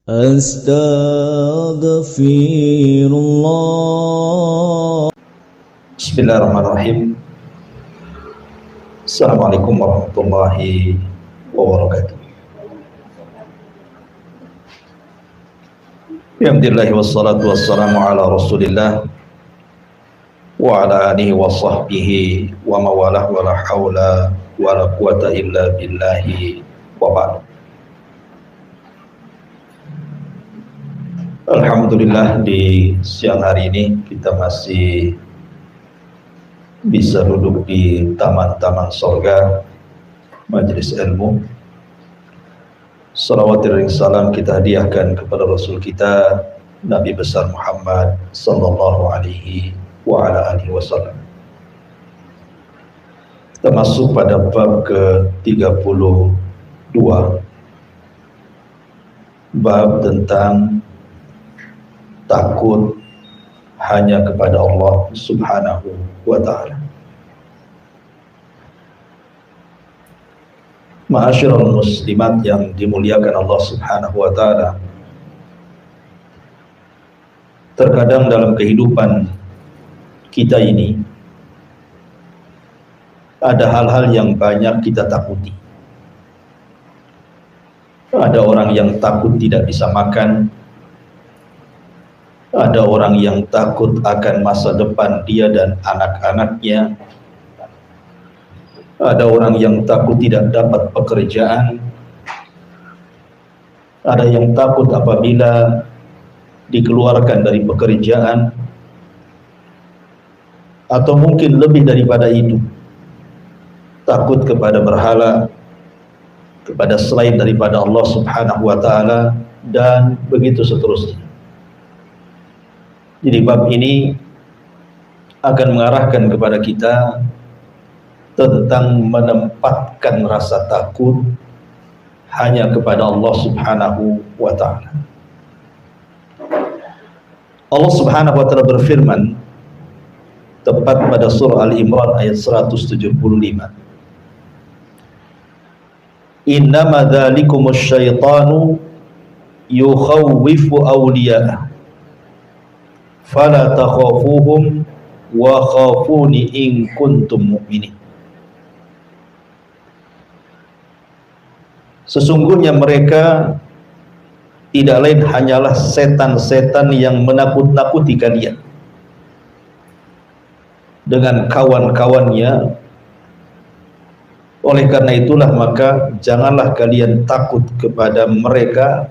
Astaghfirullah. Bismillahirrahmanirrahim. Assalamualaikum warahmatullahi wabarakatuh. Alhamdulillah wassalatu wassalamu ala Rasulillah wa ala alihi wa sahbihi wa mawalah wa la hawla wa la quwata illa billahi wa ba'd. Alhamdulillah, di siang hari ini kita masih bisa duduk di taman-taman sorga majelis ilmu. Salawat dan salam kita hadiahkan kepada Rasul kita Nabi besar Muhammad sallallahu alaihi wa ala alihi wasallam. Kita masuk pada bab ke-32, bab tentang takut hanya kepada Allah subhanahu wa ta'ala. Ma'asyiral muslimat yang dimuliakan Allah subhanahu wa ta'ala, terkadang dalam kehidupan kita ini ada hal-hal yang banyak kita takuti. Ada orang yang takut tidak bisa makan, ada orang yang takut akan masa depan dia dan anak-anaknya, ada orang yang takut tidak dapat pekerjaan, ada yang takut apabila dikeluarkan dari pekerjaan, atau mungkin lebih daripada itu, takut kepada berhala, kepada selain daripada Allah subhanahu wa ta'ala, dan begitu seterusnya. Jadi bab ini akan mengarahkan kepada kita tentang menempatkan rasa takut hanya kepada Allah subhanahu wa ta'ala. Allah subhanahu wa ta'ala berfirman tepat pada surah Al-Imran ayat 175. Innama dzalikumus syaitanu yukhawwifu awliya'ah fala takhafuhum wa khafuni in kuntum mu'minin. Sesungguhnya mereka tidak lain hanyalah setan-setan yang menakut-nakuti kalian dengan kawan-kawannya. Oleh karena itulah maka janganlah kalian takut kepada mereka,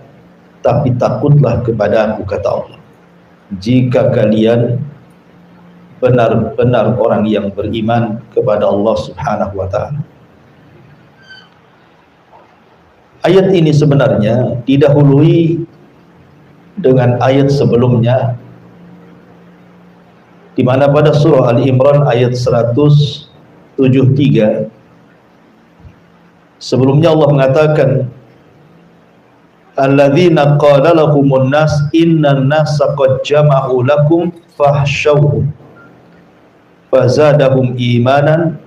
tapi takutlah kepada Aku, kata Allah, jika kalian benar-benar orang yang beriman kepada Allah subhanahu wa ta'ala. Ayat ini sebenarnya didahului dengan ayat sebelumnya, di mana pada surah Al-Imran ayat 173 sebelumnya Allah mengatakan, alladzina qala lahumun nas innan nasa qad jama'u lakum fahsyauhum fazadahum imanan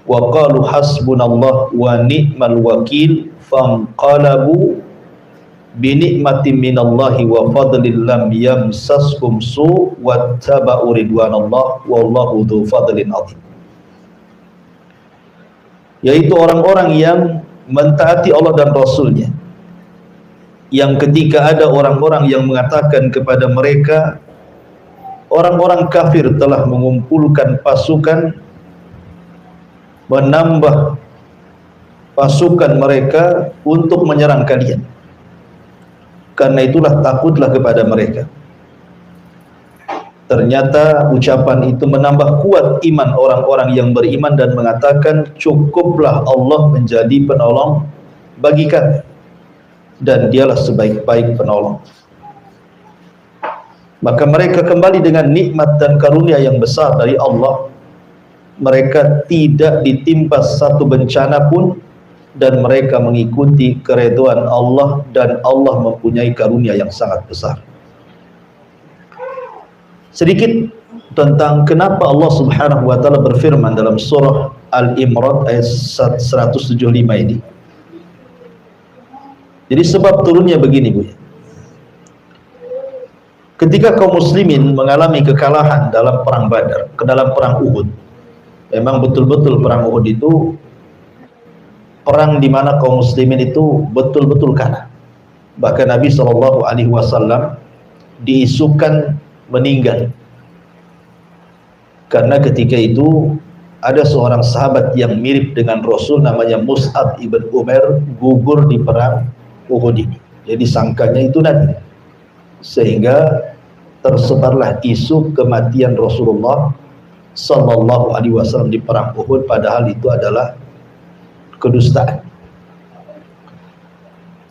wa qalu hasbunallah wa ni'mal wakil fanqalabu bi ni'matin minallahi wa fadlin lam yamsashum su' wattaba'u ridwanallah wallahu dzu fadlin adzim. Yaitu orang-orang yang mentaati Allah dan Rasulnya, yang ketika ada orang-orang yang mengatakan kepada mereka orang-orang kafir telah mengumpulkan pasukan, menambah pasukan mereka untuk menyerang kalian, karena itulah takutlah kepada mereka. Ternyata ucapan itu menambah kuat iman orang-orang yang beriman dan mengatakan, cukuplah Allah menjadi penolong bagi kami, dan dialah sebaik-baik penolong. Maka mereka kembali dengan nikmat dan karunia yang besar dari Allah. Mereka tidak ditimpa satu bencana pun, dan mereka mengikuti keridhaan Allah, dan Allah mempunyai karunia yang sangat besar. Sedikit tentang kenapa Allah subhanahu wa ta'ala berfirman dalam surah Al-Imran ayat 175 ini. Jadi sebab turunnya begini, Bu. Ketika kaum muslimin mengalami kekalahan dalam perang Badar, ke dalam perang Uhud, memang betul-betul perang Uhud itu perang di mana kaum muslimin itu betul-betul kalah. Bahkan Nabi SAW diisukan meninggal karena ketika itu ada seorang sahabat yang mirip dengan Rasul namanya Mus'ab ibn Umair gugur di perang Uhud ini. Jadi sangkanya itu Nabi, sehingga tersebarlah isu kematian Rasulullah SAW di perang Uhud, padahal itu adalah kedustaan.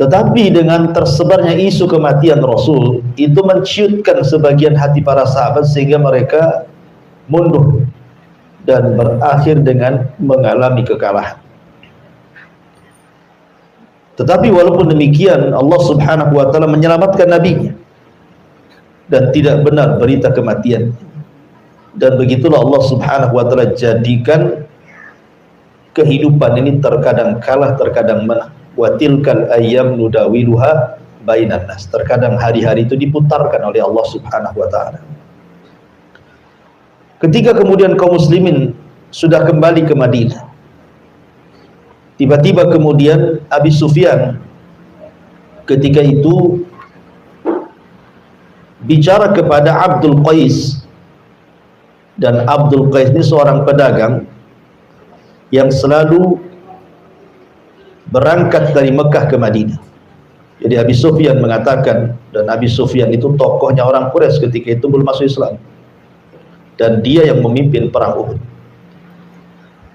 Tetapi dengan tersebarnya isu kematian Rasul itu menciutkan sebagian hati para sahabat sehingga mereka mundur dan berakhir dengan mengalami kekalahan. Tetapi walaupun demikian Allah Subhanahu wa taala menyelamatkan nabinya dan tidak benar berita kematian. Dan begitulah Allah Subhanahu wa taala jadikan kehidupan ini terkadang kalah, terkadang menang. Wa tilkal ayyam nudawiluha bainan nas. Terkadang hari-hari itu diputarkan oleh Allah Subhanahu wa taala. Ketika kemudian kaum muslimin sudah kembali ke Madinah, tiba-tiba kemudian Abi Sufyan ketika itu bicara kepada Abdul Qais, dan Abdul Qais ini seorang pedagang yang selalu berangkat dari Mekah ke Madinah. Jadi Abi Sufyan mengatakan, dan Abi Sufyan itu tokohnya orang Quraisy ketika itu belum masuk Islam, dan dia yang memimpin perang Uhud.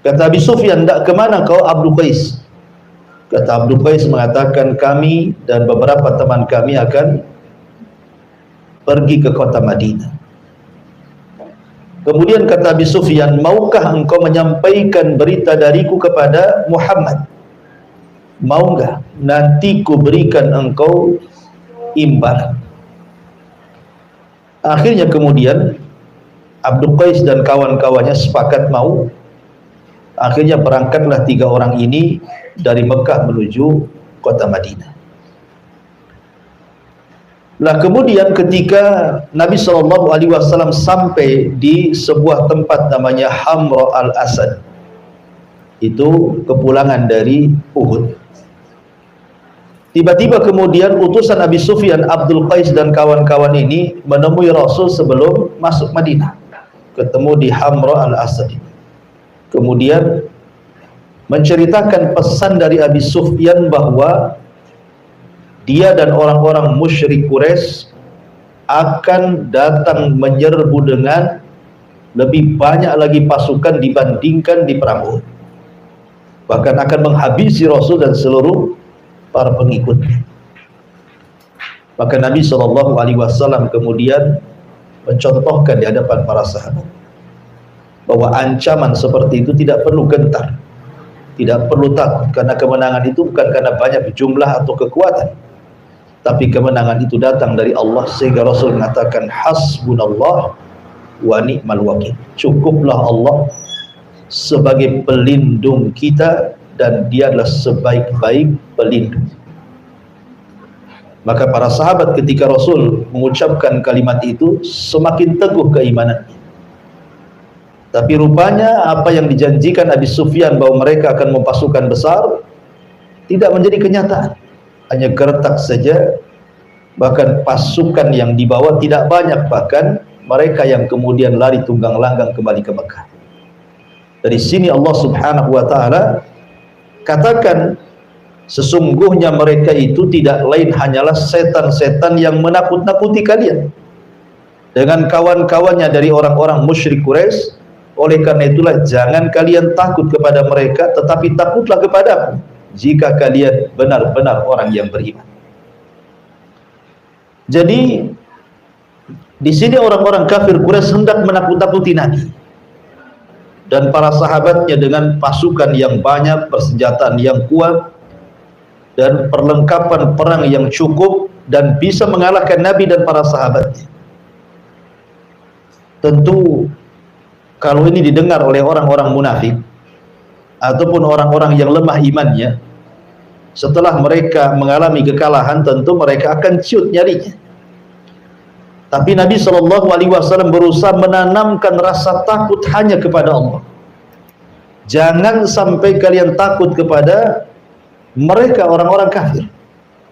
Kata Abi Sufyan, "Ndak kemana kau Abdul Qais?" Kata Abdul Qais mengatakan, "Kami dan beberapa teman kami akan pergi ke kota Madinah." Kemudian kata Abi Sufyan, "Maukah engkau menyampaikan berita dariku kepada Muhammad? Mau enggak? Nanti ku berikan engkau imbalan." Akhirnya kemudian Abdul Qais dan kawan-kawannya sepakat mau. Akhirnya berangkatlah 3 orang ini dari Mekah menuju kota Madinah. Lah kemudian ketika Nabi SAW sampai di sebuah tempat namanya Hamra al-Asad, itu kepulangan dari Uhud, tiba-tiba kemudian utusan Abi Sufyan, Abdul Qais dan kawan-kawan ini menemui Rasul sebelum masuk Madinah, ketemu di Hamra al-Asad. Kemudian menceritakan pesan dari Abi Sufyan bahwa dia dan orang-orang musyrik Quraisy akan datang menyerbu dengan lebih banyak lagi pasukan dibandingkan di perang Uhud. Bahkan akan menghabisi Rasul dan seluruh para pengikutnya. Maka Nabi SAW kemudian mencontohkan di hadapan para sahabat bahwa ancaman seperti itu tidak perlu gentar, tidak perlu takut, karena kemenangan itu bukan karena banyak jumlah atau kekuatan, tapi kemenangan itu datang dari Allah. Sehingga Rasul mengatakan, hasbunallah wa ni'mal wakil. Cukuplah Allah sebagai pelindung kita, dan dia adalah sebaik-baik pelindung. Maka para sahabat ketika Rasul mengucapkan kalimat itu semakin teguh keimanannya. Tapi rupanya apa yang dijanjikan Abi Sufyan bahwa mereka akan mempasukan besar tidak menjadi kenyataan. Hanya gertak saja, bahkan pasukan yang dibawa tidak banyak, bahkan mereka yang kemudian lari tunggang langgang kembali ke Mekah. Dari sini Allah Subhanahu wa taala katakan, sesungguhnya mereka itu tidak lain hanyalah setan-setan yang menakut-nakuti kalian dengan kawan-kawannya dari orang-orang musyrik Quraisy. Oleh karena itulah jangan kalian takut kepada mereka, tetapi takutlah kepadaku jika kalian benar-benar orang yang beriman. Jadi di sini orang-orang kafir Quraisy hendak menakut-nakuti Nabi dan para sahabatnya dengan pasukan yang banyak, persenjataan yang kuat, dan perlengkapan perang yang cukup, dan bisa mengalahkan Nabi dan para sahabatnya. Tentu kalau ini didengar oleh orang-orang munafik ataupun orang-orang yang lemah imannya, setelah mereka mengalami kekalahan, tentu mereka akan ciut nyalinya. Tapi Nabi SAW berusaha menanamkan rasa takut hanya kepada Allah. Jangan sampai kalian takut kepada mereka orang-orang kafir.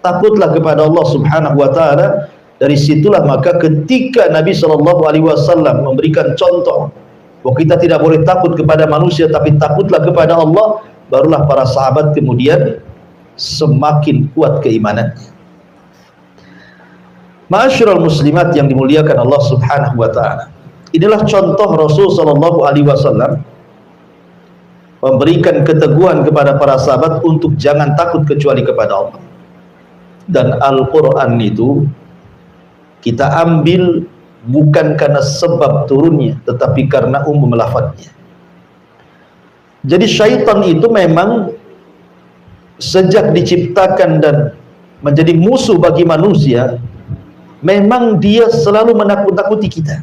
Takutlah kepada Allah Subhanahu wa taala. Dari situlah maka ketika Nabi SAW memberikan contoh bahwa kita tidak boleh takut kepada manusia tapi takutlah kepada Allah, barulah para sahabat kemudian semakin kuat keimanannya. Ma'asyiral muslimat yang dimuliakan Allah Subhanahu wa taala. Inilah contoh Rasul sallallahu alaihi wasallam memberikan keteguhan kepada para sahabat untuk jangan takut kecuali kepada Allah. Dan Al-Qur'an itu kita ambil bukan karena sebab turunnya, tetapi karena umum lafadznya. Jadi syaitan itu memang sejak diciptakan dan menjadi musuh bagi manusia, memang dia selalu menakut-nakuti kita.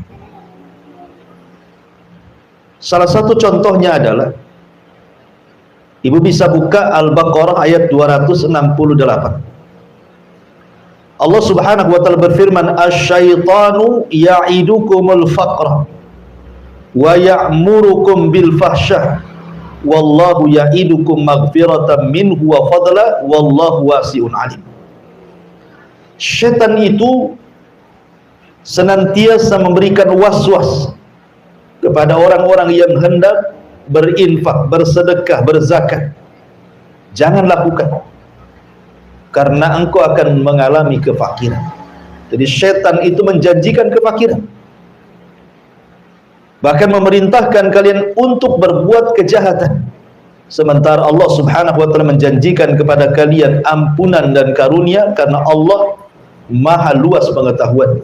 Salah satu contohnya adalah, ibu bisa buka Al-Baqarah ayat 268. Allah Subhanahu wa taala berfirman, "Asy-syaitanu ya'idukumul faqra wa ya'murukum bil fahsyah wallahu ya'idukum maghfiratan minhu wa fadla wallahu wasi'un alim." Syaitan itu senantiasa memberikan was-was kepada orang-orang yang hendak berinfak, bersedekah, berzakat. Jangan lakukan, karena engkau akan mengalami kefakiran. Jadi syaitan itu menjanjikan kefakiran, bahkan memerintahkan kalian untuk berbuat kejahatan, sementara Allah Subhanahu wa taala menjanjikan kepada kalian ampunan dan karunia, karena Allah maha luas pengetahuan.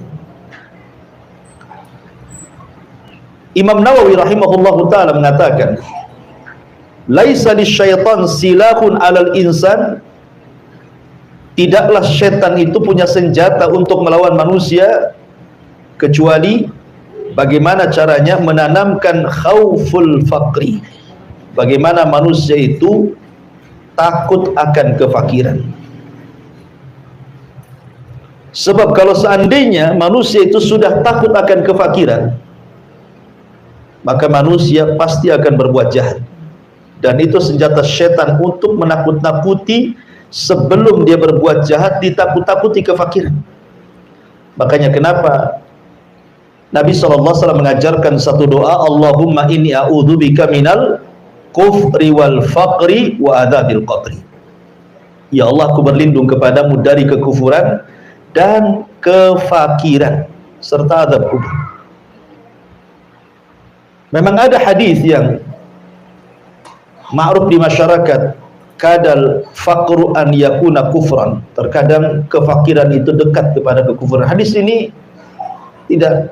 Imam Nawawi rahimahullahu taala mengatakan, laisa lisyaitan silahun 'alal insan. Tidaklah syaitan itu punya senjata untuk melawan manusia, kecuali bagaimana caranya menanamkan khauful faqri. Bagaimana manusia itu takut akan kefakiran. Sebab kalau seandainya manusia itu sudah takut akan kefakiran, maka manusia pasti akan berbuat jahat. Dan itu senjata syaitan untuk menakut-nakuti. Sebelum dia berbuat jahat, ditakut-takuti kefakiran. Makanya kenapa Nabi SAW mengajarkan satu doa, Allahumma inni a'udzubika minal kufri wal faqri wa adzabil qabri. Ya Allah, aku berlindung kepadamu dari kekufuran dan kefakiran serta azab kubur. Memang ada hadis yang ma'ruf di masyarakat, kadal faqru an yakuna kufran. Terkadang kefakiran itu dekat kepada kekufuran. Hadis ini tidak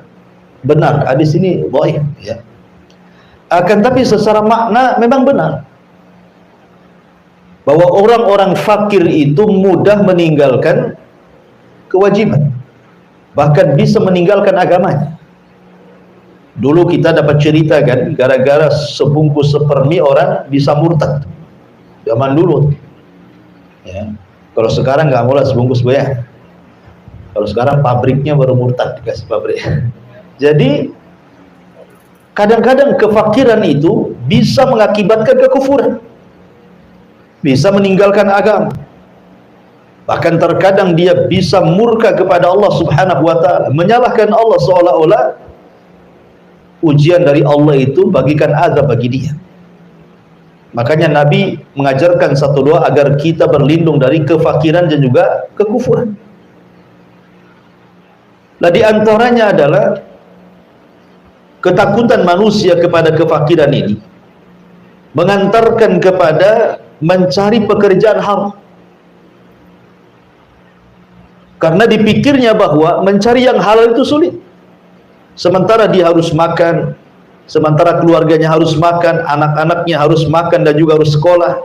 benar, hadis ini dhaif, ya. Akan tapi secara makna memang benar, bahwa orang-orang fakir itu mudah meninggalkan kewajiban, bahkan bisa meninggalkan agamanya. Dulu kita dapat cerita kan, gara-gara sebungkus sepermi orang bisa murtad. Zaman dulu, ya. Kalau sekarang nggak mulai sebungkus bayar. Kalau sekarang pabriknya baru murtad, dikasih pabrik. Jadi kadang-kadang kefakiran itu bisa mengakibatkan kekufuran, bisa meninggalkan agama. Bahkan terkadang dia bisa murka kepada Allah Subhanahu wa taala, menyalahkan Allah, seolah-olah ujian dari Allah itu bagikan azab bagi dia. Makanya Nabi mengajarkan satu doa agar kita berlindung dari kefakiran dan juga kekufuran. Nah, di antaranya adalah ketakutan manusia kepada kefakiran ini mengantarkan kepada mencari pekerjaan haram. Karena dipikirnya bahwa mencari yang halal itu sulit. Sementara dia harus makan, sementara keluarganya harus makan, anak-anaknya harus makan dan juga harus sekolah.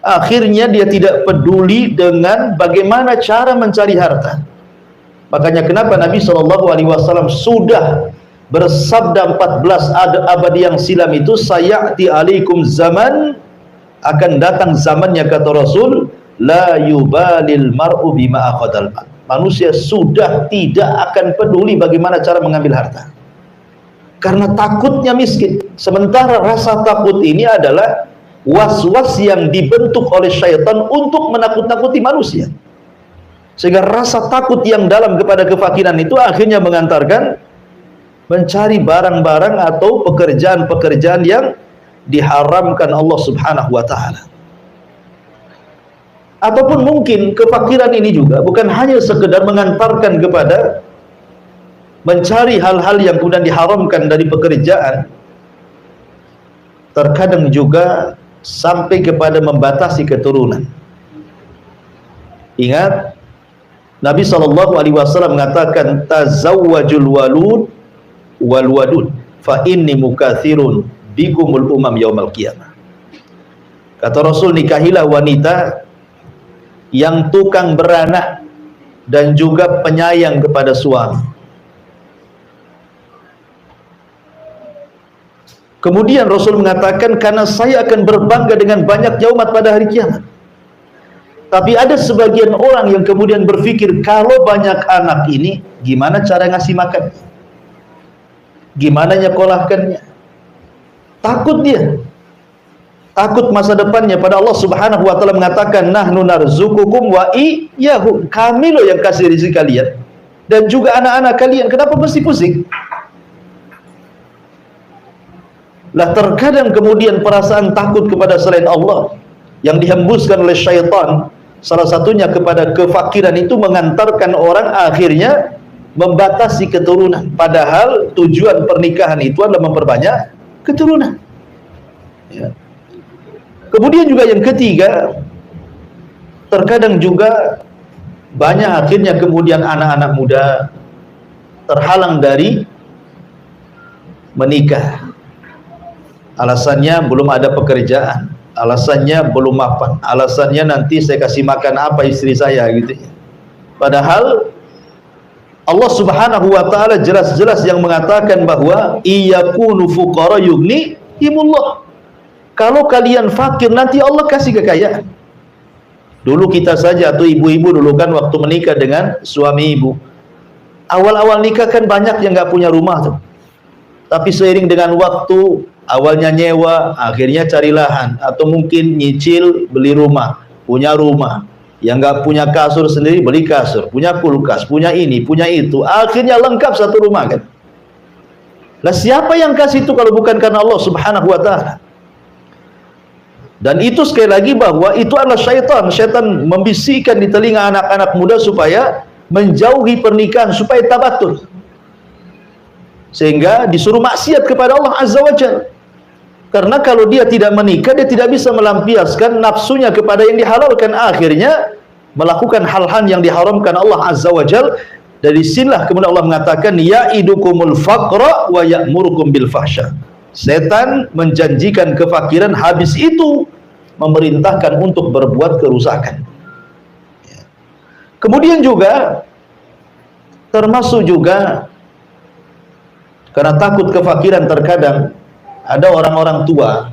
Akhirnya dia tidak peduli dengan bagaimana cara mencari harta. Makanya kenapa Nabi SAW sudah bersabda 14 abad yang silam itu, sayati alaikum zaman, akan datang zamannya kata Rasul, la yubalil mar'u bima akhadal mal. manusia sudah tidak akan peduli bagaimana cara mengambil harta, karena takutnya miskin. Sementara rasa takut ini adalah was-was yang dibentuk oleh syaitan untuk menakut-nakuti manusia, sehingga rasa takut yang dalam kepada kefakiran itu akhirnya mengantarkan mencari barang-barang atau pekerjaan-pekerjaan yang diharamkan Allah Subhanahu wa ta'ala. Ataupun mungkin kefakiran ini juga bukan hanya sekedar mengantarkan kepada mencari hal-hal yang kemudian diharamkan dari pekerjaan, terkadang juga sampai kepada membatasi keturunan. Ingat, Nabi SAW mengatakan, tazawwajul walud wal wadud fa inni mukathirun bikumul umam yaumal qiyamah. Kata Rasul, nikahilah wanita yang tukang beranak dan juga penyayang kepada suami. Kemudian Rasul mengatakan, karena saya akan berbangga dengan banyaknya umat pada hari kiamat. Tapi ada sebagian orang yang kemudian berpikir, kalau banyak anak ini, gimana cara ngasih makan? Gimana nyekolahkannya? Takut dia. Takut masa depannya. Pada Allah Subhanahu wa ta'ala mengatakan, nahnu narzukukum wa iyyahum, kami loh yang kasih rezeki kalian dan juga anak-anak kalian. Kenapa mesti pusing? Lah terkadang kemudian perasaan takut kepada selain Allah yang dihembuskan oleh syaitan, salah satunya kepada kefakiran, itu mengantarkan orang akhirnya membatasi keturunan, padahal tujuan pernikahan itu adalah memperbanyak keturunan, ya. Kemudian juga yang ketiga, terkadang juga banyak akhirnya kemudian anak-anak muda terhalang dari menikah. Alasannya belum ada pekerjaan, alasannya belum mapan, alasannya nanti saya kasih makan apa istri saya gitu. Padahal Allah Subhanahu wa ta'ala jelas-jelas yang mengatakan bahwa iyakunu fuqara yughnihimullah. Kalau kalian fakir, nanti Allah kasih kekayaan. Dulu kita saja atau ibu-ibu dulu kan waktu menikah dengan suami ibu, awal-awal nikah kan banyak yang nggak punya rumah tuh. Tapi seiring dengan waktu, awalnya nyewa, akhirnya cari lahan, atau mungkin nyicil beli rumah, punya rumah. Yang nggak punya kasur sendiri beli kasur, punya kulkas, punya ini, punya itu, akhirnya lengkap satu rumah kan. Lah siapa yang kasih itu kalau bukan karena Allah Subhanahu wa ta'ala? Dan itu sekali lagi bahwa itu adalah syaitan. Syaitan membisikkan di telinga anak-anak muda supaya menjauhi pernikahan, supaya tabatul, sehingga disuruh maksiat kepada Allah Azza wa Jalla. Karena kalau dia tidak menikah, dia tidak bisa melampiaskan nafsunya kepada yang dihalalkan, akhirnya melakukan hal-hal yang diharamkan Allah Azza wa Jalla. Dari sinilah kemudian Allah mengatakan, ya'idukumul faqra wa ya'murukum bil fahsya. Setan menjanjikan kefakiran, habis itu memerintahkan untuk berbuat kerusakan. Kemudian juga termasuk juga karena takut kefakiran, terkadang ada orang-orang tua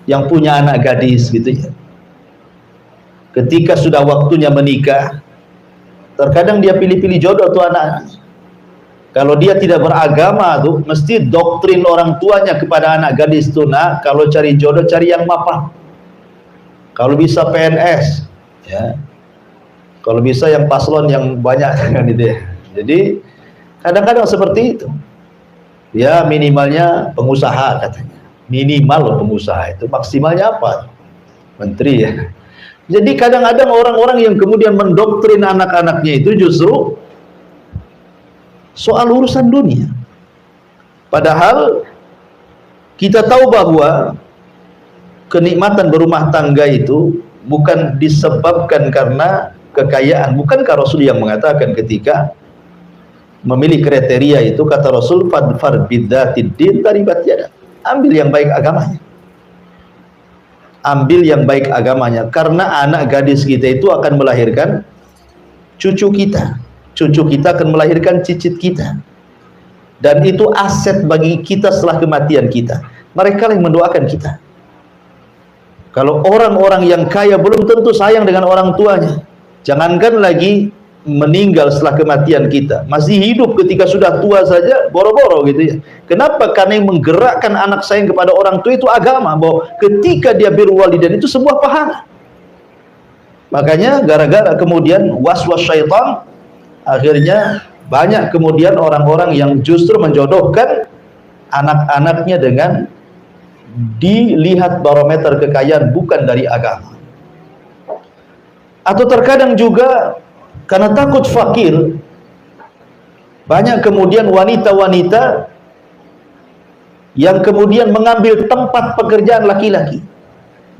yang punya anak gadis gitu ya. Ketika sudah waktunya menikah, terkadang dia pilih-pilih jodoh tuh anak. Kalau dia tidak beragama tuh, mesti doktrin orang tuanya kepada anak gadis tuh, nah kalau cari jodoh cari yang mapan. Kalau bisa PNS, ya. Kalau bisa yang paslon yang banyak kan gitu ya. Jadi kadang-kadang seperti itu. Ya minimalnya pengusaha katanya. Minimal pengusaha itu, maksimalnya apa? Menteri ya. Jadi kadang-kadang orang-orang yang kemudian mendoktrin anak-anaknya itu justru soal urusan dunia. Padahal kita tahu bahwa kenikmatan berumah tangga itu bukan disebabkan karena kekayaan. Bukankah Rasul yang mengatakan ketika memilih kriteria itu, kata Rasul, fadfar bidzatid din taribat yada. Ambil yang baik agamanya. Ambil yang baik agamanya, karena anak gadis kita itu akan melahirkan cucu kita. Cucu kita akan melahirkan cicit kita, dan itu aset bagi kita setelah kematian kita. Mereka yang mendoakan kita. Kalau orang-orang yang kaya belum tentu sayang dengan orang tuanya, jangankan lagi meninggal setelah kematian kita, masih hidup ketika sudah tua saja boro-boro gitu ya. Kenapa? Karena yang menggerakkan anak sayang kepada orang tua itu agama, bahwa ketika dia birrul walidain itu sebuah pahala. Makanya gara-gara kemudian waswas syaitan, akhirnya banyak kemudian orang-orang yang justru menjodohkan anak-anaknya dengan dilihat barometer kekayaan bukan dari agama. Atau terkadang juga karena takut fakir, banyak kemudian wanita-wanita yang kemudian mengambil tempat pekerjaan laki-laki.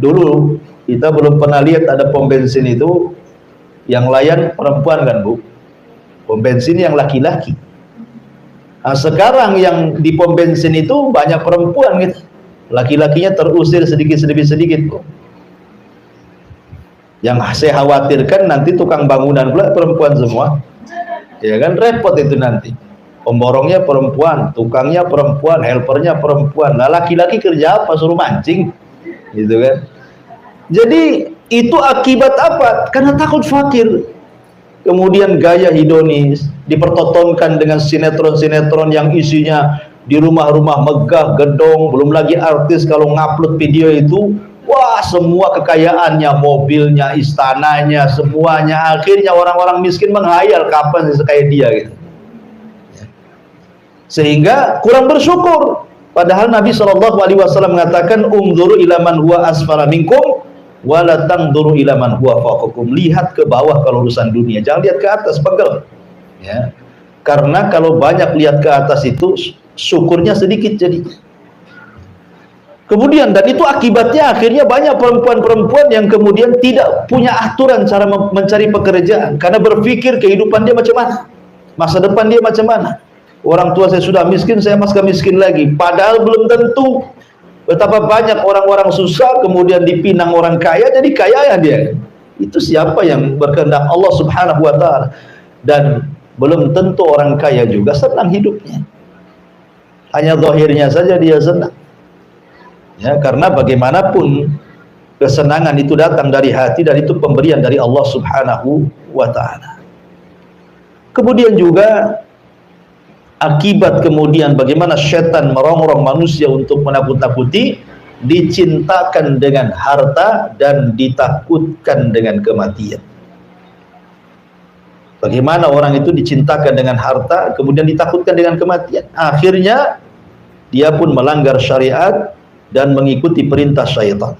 Dulu kita belum pernah lihat ada pom bensin itu yang layan perempuan kan Bu, pom bensin yang laki-laki. Nah, sekarang yang di pom bensin itu banyak perempuan gitu, laki-lakinya terusir sedikit Bu. Yang saya khawatirkan nanti tukang bangunan pula perempuan semua, ya kan, repot itu nanti. Pemborongnya perempuan, tukangnya perempuan, helpernya perempuan. Nah laki-laki kerja apa? Suruh mancing, gitu kan. Jadi itu akibat apa? Karena takut fakir. Kemudian gaya hedonis dipertontonkan dengan sinetron-sinetron yang isinya di rumah-rumah megah, gedong, belum lagi artis kalau ngupload video itu, wah semua kekayaannya, mobilnya, istananya, semuanya. Akhirnya orang-orang miskin menghayal kapan sekaya dia gitu. Sehingga kurang bersyukur. Padahal Nabi SAW mengatakan, "Umdzuru ila man huwa asfala minkum wa la tangdzuru ila man huwa fawqakum." Lihat ke bawah kalau urusan dunia, jangan lihat ke atas, pegel. Ya. Karena kalau banyak lihat ke atas itu syukurnya sedikit jadi. Kemudian, dan itu akibatnya akhirnya banyak perempuan-perempuan yang kemudian tidak punya aturan cara mencari pekerjaan, karena berpikir kehidupan dia macam mana, masa depan dia macam mana. Orang tua saya sudah miskin, saya masih miskin lagi. Padahal belum tentu. Betapa banyak orang-orang susah kemudian dipinang orang kaya jadi kaya ya dia. Itu siapa yang berkehendak? Allah Subhanahu wa taala. Dan belum tentu orang kaya juga senang hidupnya. Hanya zahirnya saja dia senang. Ya, karena bagaimanapun kesenangan itu datang dari hati, dan itu pemberian dari Allah Subhanahu wa taala. Kemudian juga akibat kemudian bagaimana setan merongrong manusia untuk menakut-nakuti, dicintakan dengan harta dan ditakutkan dengan kematian. Bagaimana orang itu dicintakan dengan harta kemudian ditakutkan dengan kematian, akhirnya dia pun melanggar syariat dan mengikuti perintah syaitan.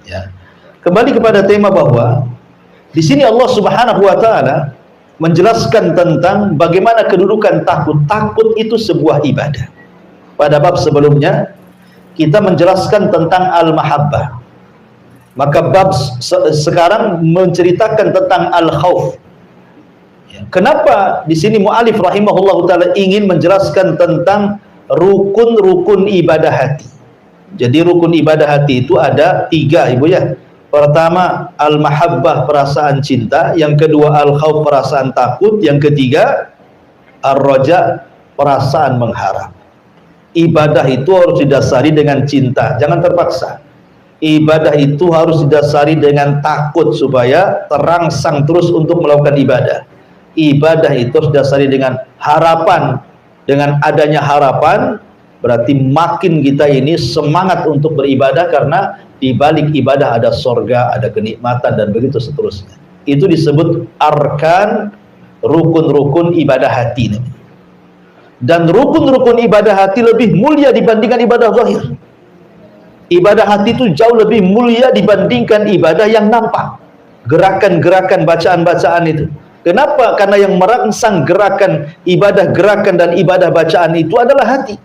Ya. Kembali kepada tema bahwa di sini Allah Subhanahu wa taala menjelaskan tentang bagaimana kedudukan takut. Takut itu sebuah ibadah. Pada bab sebelumnya kita menjelaskan tentang al-mahabbah. Maka bab sekarang menceritakan tentang al-khauf. Ya. Kenapa di sini mu'alif rahimahullah taala ingin menjelaskan tentang rukun-rukun ibadah hati. Jadi rukun ibadah hati itu ada 3 Ibu ya. Pertama al-mahabbah, perasaan cinta. Yang kedua al-khauf, perasaan takut. Yang ketiga ar-raja, perasaan mengharap. Ibadah itu harus didasari dengan cinta, jangan terpaksa. Ibadah itu harus didasari dengan takut supaya terangsang terus untuk melakukan ibadah. Ibadah itu harus didasari dengan harapan. Dengan adanya harapan berarti makin kita ini semangat untuk beribadah, karena di balik ibadah ada sorga, ada kenikmatan, dan begitu seterusnya. Itu disebut arkan, rukun-rukun ibadah hati. Dan rukun-rukun ibadah hati lebih mulia dibandingkan ibadah zahir. Ibadah hati itu jauh lebih mulia dibandingkan ibadah yang nampak. Gerakan-gerakan, bacaan-bacaan itu. Kenapa? Karena yang merangsang gerakan ibadah, gerakan dan ibadah bacaan itu adalah hati.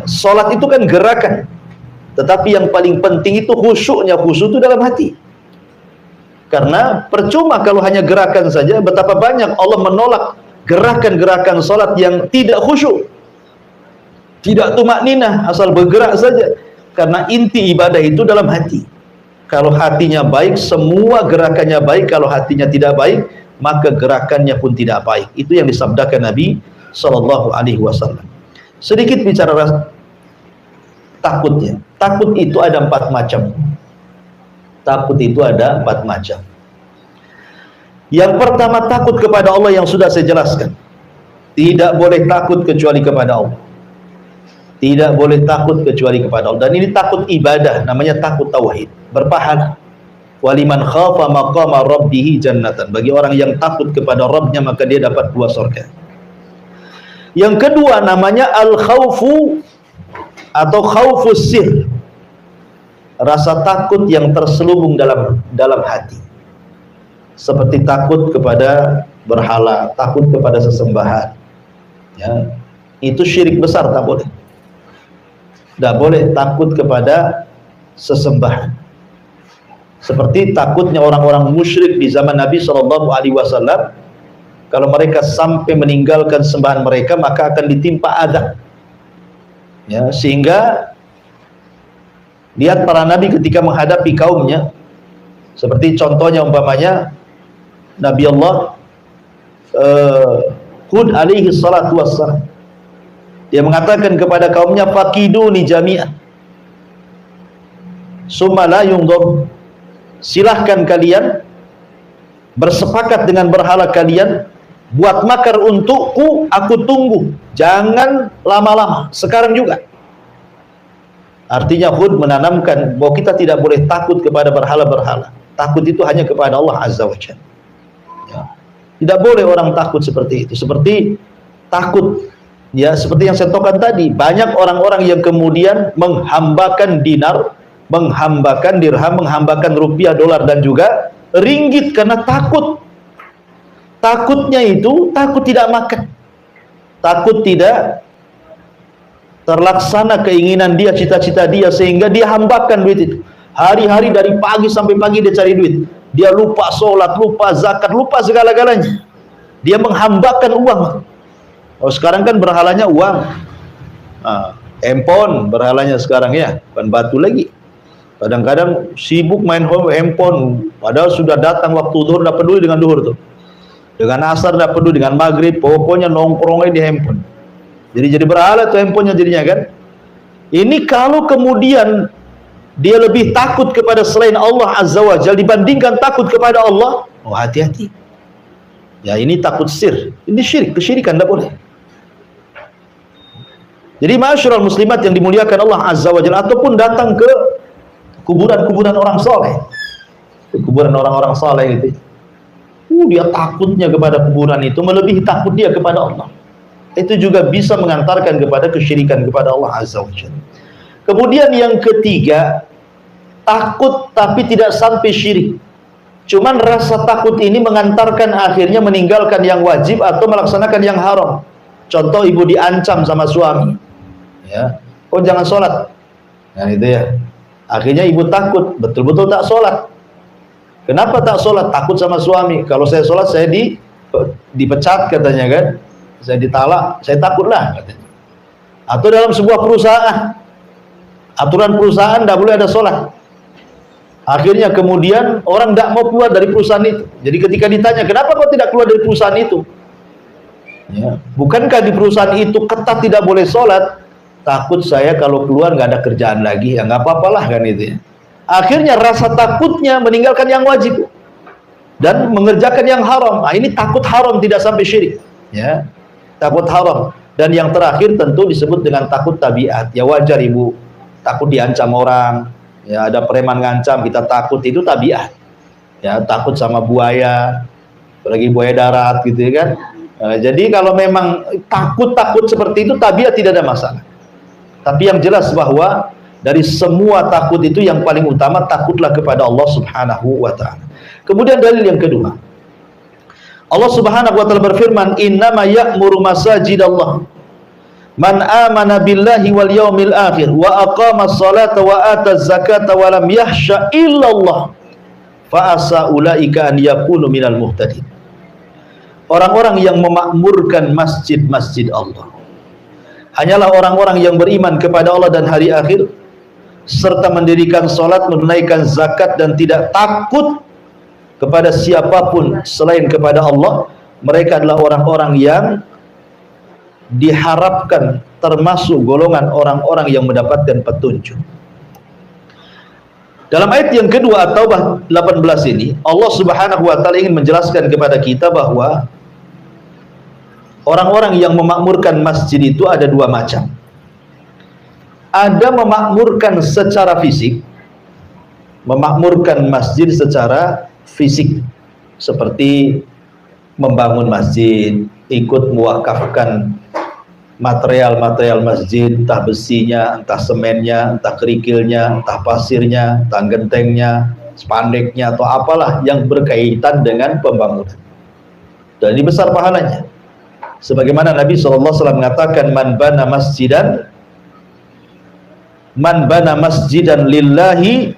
Salat itu kan gerakan, tetapi yang paling penting itu khusyuknya. Khusyuk itu dalam hati. Karena percuma kalau hanya gerakan saja. Betapa banyak Allah menolak gerakan-gerakan salat yang tidak khusyuk, tidak tumakninah, asal bergerak saja. Karena inti ibadah itu dalam hati. Kalau hatinya baik, semua gerakannya baik. Kalau hatinya tidak baik, maka gerakannya pun tidak baik. Itu yang disabdakan Nabi SAW. Sedikit bicara takutnya. Takut itu ada 4 macam. Takut itu ada 4 macam. Yang pertama, takut kepada Allah yang sudah saya jelaskan. Tidak boleh takut kecuali kepada Allah. Tidak boleh takut kecuali kepada Allah. Dan ini takut ibadah, namanya takut tauhid, berpahala. Waliman khafa maqama rabbih jannatan. Bagi orang yang takut kepada Rabbnya, maka dia dapat 2 surga. Yang kedua namanya al-khaufu atau khaufus sir. Rasa takut yang terselubung dalam hati. Seperti takut kepada berhala, takut kepada sesembahan. Ya, itu syirik besar, tak boleh. Tidak boleh takut kepada sesembahan. Seperti takutnya orang-orang musyrik di zaman Nabi SAW, kalau mereka sampai meninggalkan sembahan mereka, maka akan ditimpa azab. Ya, sehingga lihat para nabi ketika menghadapi kaumnya, seperti contohnya umpamanya Nabi Allah Hud alaihi salatu wassalam. Dia mengatakan kepada kaumnya, fakiduni jami'an summa la yungdhur. Silahkan kalian bersepakat dengan berhala kalian, buat makar untukku, aku tunggu, jangan lama-lama, sekarang juga. Artinya Hud menanamkan bahwa kita tidak boleh takut kepada berhala-berhala. Takut itu hanya kepada Allah Azza wa Jalla. Ya. Tidak boleh orang takut seperti itu. Seperti takut, ya, seperti yang saya katakan tadi, banyak orang-orang yang kemudian menghambakan dinar, menghambakan dirham, menghambakan rupiah, dolar, dan juga ringgit karena takut. Takutnya itu takut tidak makan, takut tidak terlaksana keinginan dia, cita-cita dia, sehingga dia hambakan duit itu. Hari-hari dari pagi sampai pagi dia cari duit. Dia lupa sholat, lupa zakat, lupa segala-galanya. Dia menghambakan uang. Oh, sekarang kan berhalanya uang. Handphone berhalanya sekarang, ya, bukan batu lagi. Kadang-kadang sibuk main handphone, padahal sudah datang waktu zuhur, tidak peduli dengan zuhur tuh. Dengan asar tidak peduli, dengan maghrib, pokoknya nongkrongnya di handphone. Jadi berhala tuh handphonenya jadinya kan. Ini kalau kemudian dia lebih takut kepada selain Allah Azza wa Jalla dibandingkan takut kepada Allah, oh hati-hati. Ya, ini takut sir, ini syirik, kesyirikan, tidak boleh. Jadi ma'asyiral muslimat yang dimuliakan Allah Azza wa Jalla, ataupun datang ke kuburan-kuburan orang soleh, kuburan orang-orang soleh itu, dia takutnya kepada kuburan itu melebihi takut dia kepada Allah. Itu juga bisa mengantarkan kepada kesyirikan kepada Allah Azza wa Jalla. Kemudian yang ketiga, takut tapi tidak sampai syirik. Cuman rasa takut ini mengantarkan akhirnya meninggalkan yang wajib atau melaksanakan yang haram. Contoh, ibu diancam sama suami, ya, oh jangan sholat, nah itu ya. Akhirnya ibu takut, betul-betul tak sholat. Kenapa tak sholat? Takut sama suami. Kalau saya sholat saya dipecat katanya kan, saya ditalak, saya takutlah katanya. Atau dalam sebuah perusahaan, aturan perusahaan tidak boleh ada sholat. Akhirnya kemudian orang tidak mau keluar dari perusahaan itu. Jadi ketika ditanya, kenapa kau tidak keluar dari perusahaan itu? Ya, bukankah di perusahaan itu ketat tidak boleh sholat? Takut saya kalau keluar nggak ada kerjaan lagi. Ya nggak apa-apalah kan itu ya. Akhirnya rasa takutnya meninggalkan yang wajib dan mengerjakan yang haram. Nah, ini takut haram, tidak sampai syirik. Ya, takut haram. Dan yang terakhir tentu disebut dengan takut tabiat. Ya wajar ibu takut diancam orang. Ya, ada preman ngancam, kita takut, itu tabiat. Ya, takut sama buaya, apalagi buaya darat gitu ya kan. Jadi kalau memang takut seperti itu tabiat, tidak ada masalah. Tapi yang jelas bahwa dari semua takut itu yang paling utama takutlah kepada Allah Subhanahu wa taala. Kemudian dalil yang kedua, Allah Subhanahu wa taala berfirman, "Innama ya'muru masajidallah man amana billahi wal yaumil akhir wa aqama sholata wa ata zakata wa lam yahsha illallah fa asa ulaika an yakunu minal muhtadin." Orang-orang yang memakmurkan masjid-masjid Allah hanyalah orang-orang yang beriman kepada Allah dan hari akhir, serta mendirikan sholat, menunaikan zakat, dan tidak takut kepada siapapun selain kepada Allah. Mereka adalah orang-orang yang diharapkan termasuk golongan orang-orang yang mendapatkan petunjuk. Dalam ayat yang kedua At-Taubah 18 ini, Allah Subhanahu wa taala ingin menjelaskan kepada kita bahwa orang-orang yang memakmurkan masjid itu ada dua macam. Ada memakmurkan secara fisik, memakmurkan masjid secara fisik, seperti membangun masjid, ikut mewakafkan material-material masjid, entah besinya, entah semennya, entah kerikilnya, entah pasirnya, entah gentengnya, spandeknya, atau apalah yang berkaitan dengan pembangunan. Dan ini besar pahalanya. Sebagaimana Nabi SAW mengatakan, man bana masjidan lillahi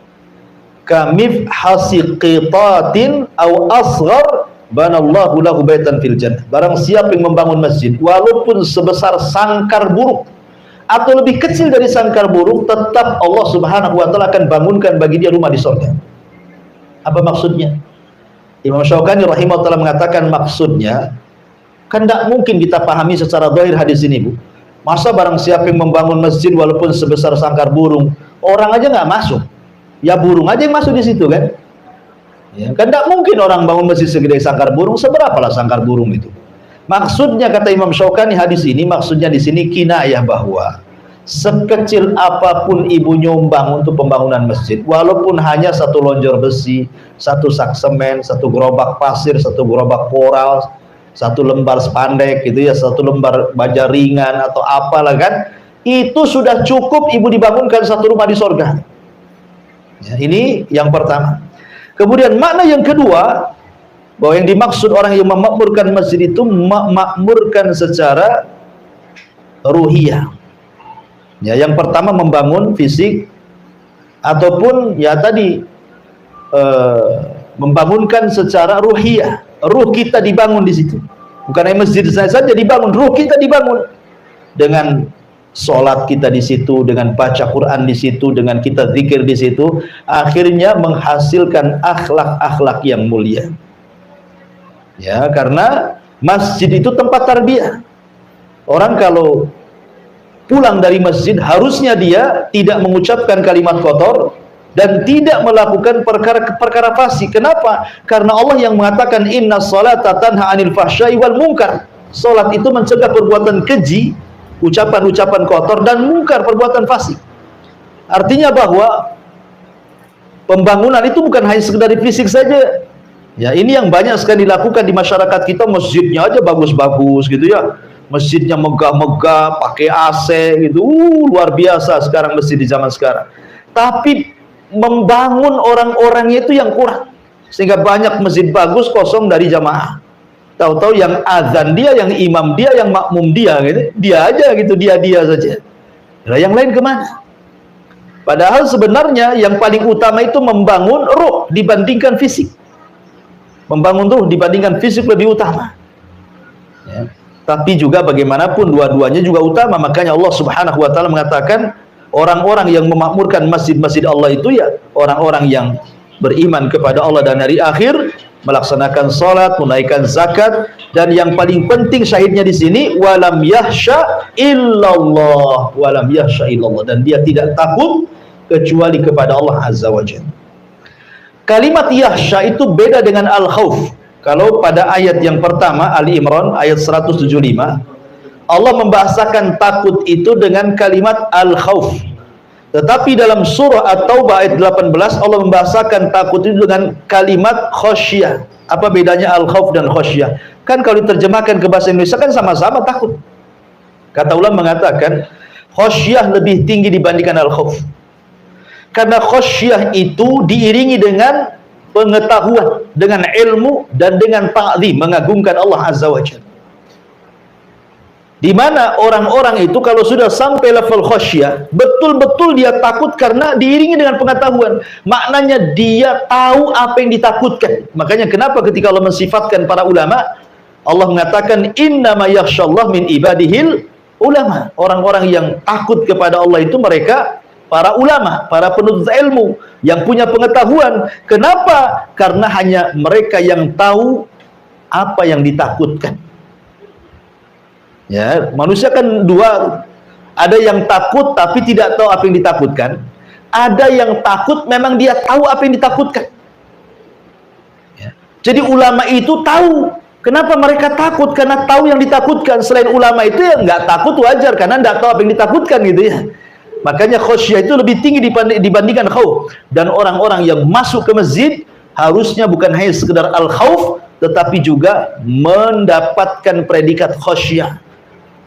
kamif hasiqitatin au asghar banallahu lahu baitan fil jannah. Barang siapa yang membangun masjid walaupun sebesar sangkar burung atau lebih kecil dari sangkar burung, tetap Allah Subhanahu wa taala akan bangunkan bagi dia rumah di surga. Apa maksudnya? Imam Syaukani rahimahullah mengatakan maksudnya, kan tidak mungkin kita pahami secara zahir hadis ini, Bu. Masa barang siapa yang membangun masjid walaupun sebesar sangkar burung, orang aja nggak masuk, ya burung aja yang masuk di situ kan? Ya, kan tidak mungkin orang bangun masjid segede sangkar burung. Seberapalah sangkar burung itu? Maksudnya kata Imam Syaukani hadis ini, maksudnya di sini kinayah bahwa sekecil apapun ibu nyumbang untuk pembangunan masjid, walaupun hanya satu lonjor besi, satu sak semen, satu gerobak pasir, satu gerobak koral, satu lembar spandek gitu ya, satu lembar baja ringan atau apalah kan, itu sudah cukup ibu dibangunkan satu rumah di sorga. Ya, ini yang pertama. Kemudian makna yang kedua, bahwa yang dimaksud orang yang memakmurkan masjid itu memakmurkan secara ruhiyah. Ya, yang pertama membangun fisik, ataupun ya tadi membangunkan secara ruhiyah. Ruh kita dibangun di situ. Bukan hanya masjid saja dibangun, ruh kita dibangun dengan sholat kita di situ, dengan baca Quran di situ, dengan kita zikir di situ, akhirnya menghasilkan akhlak-akhlak yang mulia. Ya, karena masjid itu tempat tarbiyah. Orang kalau pulang dari masjid harusnya dia tidak mengucapkan kalimat kotor dan tidak melakukan perkara fasik. Kenapa? Karena Allah yang mengatakan inna sholata tanha 'anil fahsya'i wal munkar. Salat itu mencegah perbuatan keji, ucapan-ucapan kotor, dan mungkar, perbuatan fasik. Artinya bahwa pembangunan itu bukan hanya sekedar fisik saja. Ya, ini yang banyak sekali dilakukan di masyarakat kita. Masjidnya aja bagus-bagus gitu ya. Masjidnya megah-megah, pakai AC gitu. Luar biasa sekarang masjid di zaman sekarang. Tapi membangun orang-orangnya itu yang kurang. Sehingga banyak masjid bagus kosong dari jamaah. Tahu-tahu yang azan dia, yang imam dia, yang makmum dia gitu. Dia aja gitu, dia saja. Nah, yang lain kemana? Padahal sebenarnya yang paling utama itu membangun ruh dibandingkan fisik. Membangun ruh dibandingkan fisik lebih utama. Ya. Tapi juga bagaimanapun dua-duanya juga utama. Makanya Allah Subhanahu wa taala mengatakan orang-orang yang memakmurkan masjid-masjid Allah itu ya orang-orang yang beriman kepada Allah dan hari akhir, melaksanakan salat, menunaikan zakat, dan yang paling penting syahidnya di sini walam yahsya illallah, walam yahsya illallah, dan dia tidak takut kecuali kepada Allah Azza wa Jalla. Kalimat yahsya itu beda dengan al-khauf. Kalau pada ayat yang pertama Ali Imran ayat 175, Allah membahasakan takut itu dengan kalimat al-khauf. Tetapi dalam surah At-Taubah ayat 18 Allah membahasakan takut itu dengan kalimat khasyah. Apa bedanya al-khauf dan khasyah? Kan kalau diterjemahkan ke bahasa Indonesia kan sama-sama takut. Kata ulama mengatakan khasyah lebih tinggi dibandingkan al-khauf. Karena khasyah itu diiringi dengan pengetahuan, dengan ilmu, dan dengan ta'zim, mengagungkan Allah Azza wa Jalla. Di mana orang-orang itu kalau sudah sampai level khasyah, betul-betul dia takut karena diiringi dengan pengetahuan. Maknanya dia tahu apa yang ditakutkan. Makanya kenapa ketika Allah mensifatkan para ulama, Allah mengatakan innama yakhsyallah min ibadihil ulama. Orang-orang yang takut kepada Allah itu mereka para ulama, para penuntut ilmu yang punya pengetahuan. Kenapa? Karena hanya mereka yang tahu apa yang ditakutkan. Ya, manusia kan dua, ada yang takut tapi tidak tahu apa yang ditakutkan, Ada yang takut, memang dia tahu apa yang ditakutkan. Ya. Jadi ulama itu tahu. Kenapa mereka takut? Karena tahu yang ditakutkan. Selain ulama itu yang nggak takut wajar, karena nggak tahu apa yang ditakutkan gitu ya. Makanya khasyah itu lebih tinggi dibandingkan khauf. Dan orang-orang yang masuk ke masjid harusnya bukan hanya sekedar al-khauf, tetapi juga mendapatkan predikat khasyah.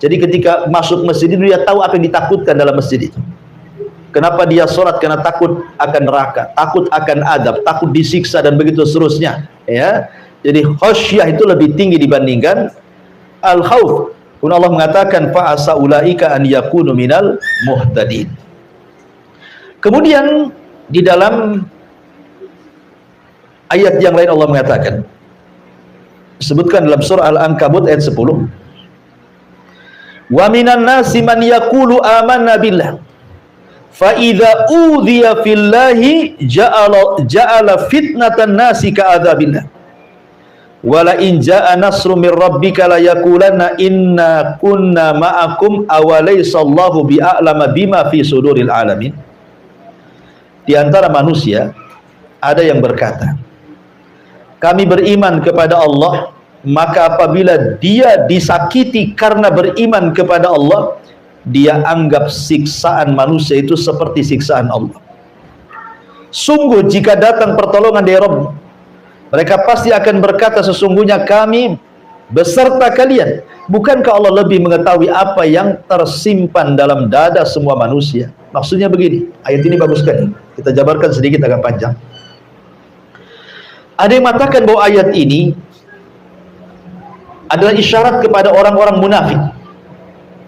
Jadi ketika masuk masjid itu dia tahu apa yang ditakutkan dalam masjid itu. Kenapa dia sholat? Karena takut akan neraka, takut akan adab, takut disiksa dan begitu seterusnya. Ya, jadi khasyah itu lebih tinggi dibandingkan al-khauf. Pun Allah mengatakan fa asa ulaika an yakunu minal muhtadin. Kemudian di dalam ayat yang lain Allah mengatakan, disebutkan dalam surah Al-Ankabut ayat 10, wa minan nasi man yaqulu amanna billah fa idza udhiya fillahi ja'ala fitnatan nasi ka'adzabillah wala in ja'a nasrun min rabbika la yaqulanna inna kunna ma'akum awalaysa Allahu bi'a'lama bima fi suduril alamin. Di antara manusia ada yang berkata, kami beriman kepada Allah, maka apabila dia disakiti karena beriman kepada Allah, dia anggap siksaan manusia itu seperti siksaan Allah. Sungguh jika datang pertolongan dari Rabb, mereka pasti akan berkata, sesungguhnya kami beserta kalian. Bukankah Allah lebih mengetahui apa yang tersimpan dalam dada semua manusia? Maksudnya begini, ayat ini bagus sekali. Kita jabarkan sedikit, agak panjang. Ada yang mengatakan bahwa ayat ini adalah isyarat kepada orang-orang munafik.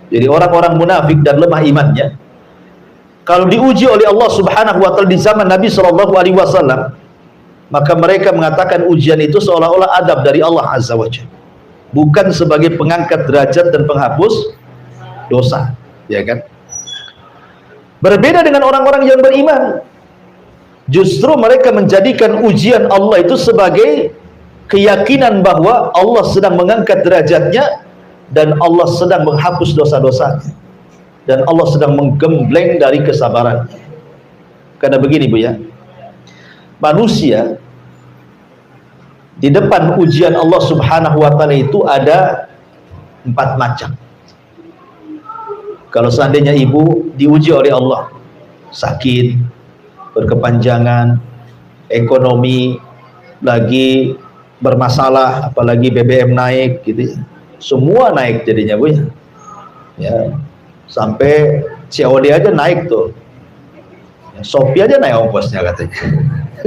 Jadi orang-orang munafik dan lemah imannya, kalau diuji oleh Allah Subhanahu wa taala di zaman Nabi sallallahu alaihi wasallam, maka mereka mengatakan ujian itu seolah-olah adab dari Allah Azza wa Jalla, bukan sebagai pengangkat derajat dan penghapus dosa, ya kan? Berbeda dengan orang-orang yang beriman, justru mereka menjadikan ujian Allah itu sebagai keyakinan bahwa Allah sedang mengangkat derajatnya dan Allah sedang menghapus dosa-dosanya dan Allah sedang menggembleng dari kesabarannya. Karena begini Bu ya, manusia di depan ujian Allah Subhanahu wa taala itu ada 4 macam. Kalau seandainya ibu diuji oleh Allah, sakit, berkepanjangan, ekonomi lagi bermasalah, apalagi BBM naik gitu ya. Semua naik jadinya Bu ya. Ya, sampai COD aja naik tuh. Ya, Shopee aja naik ongkosnya katanya.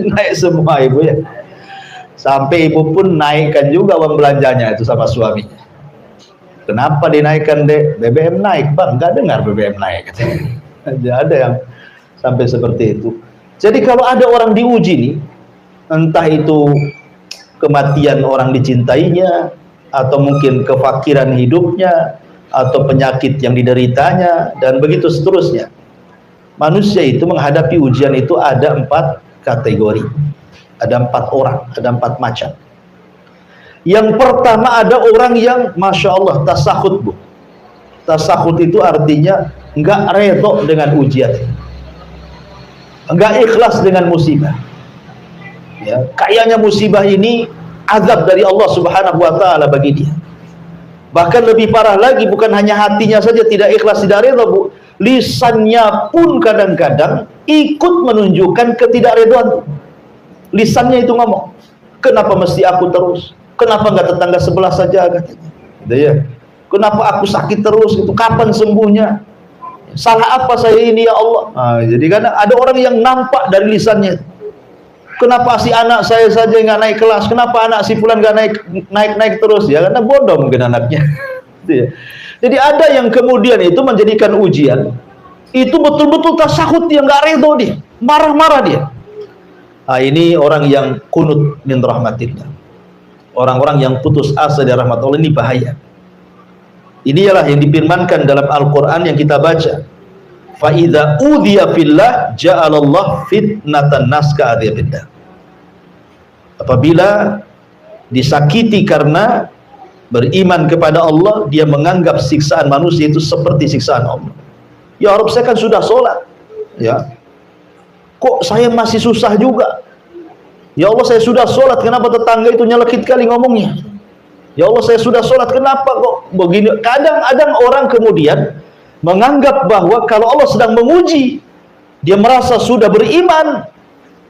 Naik semua ibu ya. Sampai ibu pun naikkan juga uang belanjanya itu sama suaminya. Kenapa dinaikkan dek? BBM naik bang, nggak dengar BBM naik katanya. Ada yang sampai seperti itu. Jadi kalau ada orang diuji nih, entah itu kematian orang dicintainya, atau mungkin kefakiran hidupnya, atau penyakit yang dideritanya, dan begitu seterusnya. Manusia itu menghadapi ujian itu ada 4 kategori, ada 4 orang, ada 4 macam. Yang pertama ada orang yang Masya Allah tasakhut Bu. Tasakhut itu artinya enggak redho dengan ujian, enggak ikhlas dengan musibah. Ya, kayaknya musibah ini azab dari Allah Subhanahu wa taala bagi dia. Bahkan lebih parah lagi, bukan hanya hatinya saja tidak ikhlas, tidak redha Bu, lisannya pun kadang-kadang ikut menunjukkan ketidakredhaan. Lisannya itu ngomong, kenapa mesti aku terus? Kenapa nggak tetangga sebelah saja katanya? Gitu ya. Kenapa aku sakit terus? Itu kapan sembuhnya? Salah apa saya ini ya Allah? Nah, jadi kan ada orang yang nampak dari lisannya. Kenapa si anak saya saja nggak naik kelas? Kenapa anak si fulan nggak naik terus? Ya karena bodoh mungkin anaknya. Gitu ya. Jadi ada yang kemudian itu menjadikan ujian itu betul-betul tasakhut, dia nggak redho, dia marah-marah dia. Nah, ini orang yang kunut min rahmatillah, orang-orang yang putus asa dari rahmat Allah. Ini bahaya. Inilah yang difirmankan dalam Al-Quran yang kita baca, fa idza udhiya fillah ja'alallah fitnatan nas ka'adzabillah. Apabila disakiti karena beriman kepada Allah, dia menganggap siksaan manusia itu seperti siksaan Allah. Ya Rabb, saya kan sudah sholat, ya, kok saya masih susah juga. Ya Allah, saya sudah sholat, kenapa tetangga itu nyelekit kali ngomongnya? Ya Allah, saya sudah sholat, kenapa kok begini? Kadang-kadang orang kemudian menganggap bahwa kalau Allah sedang menguji, dia merasa sudah beriman,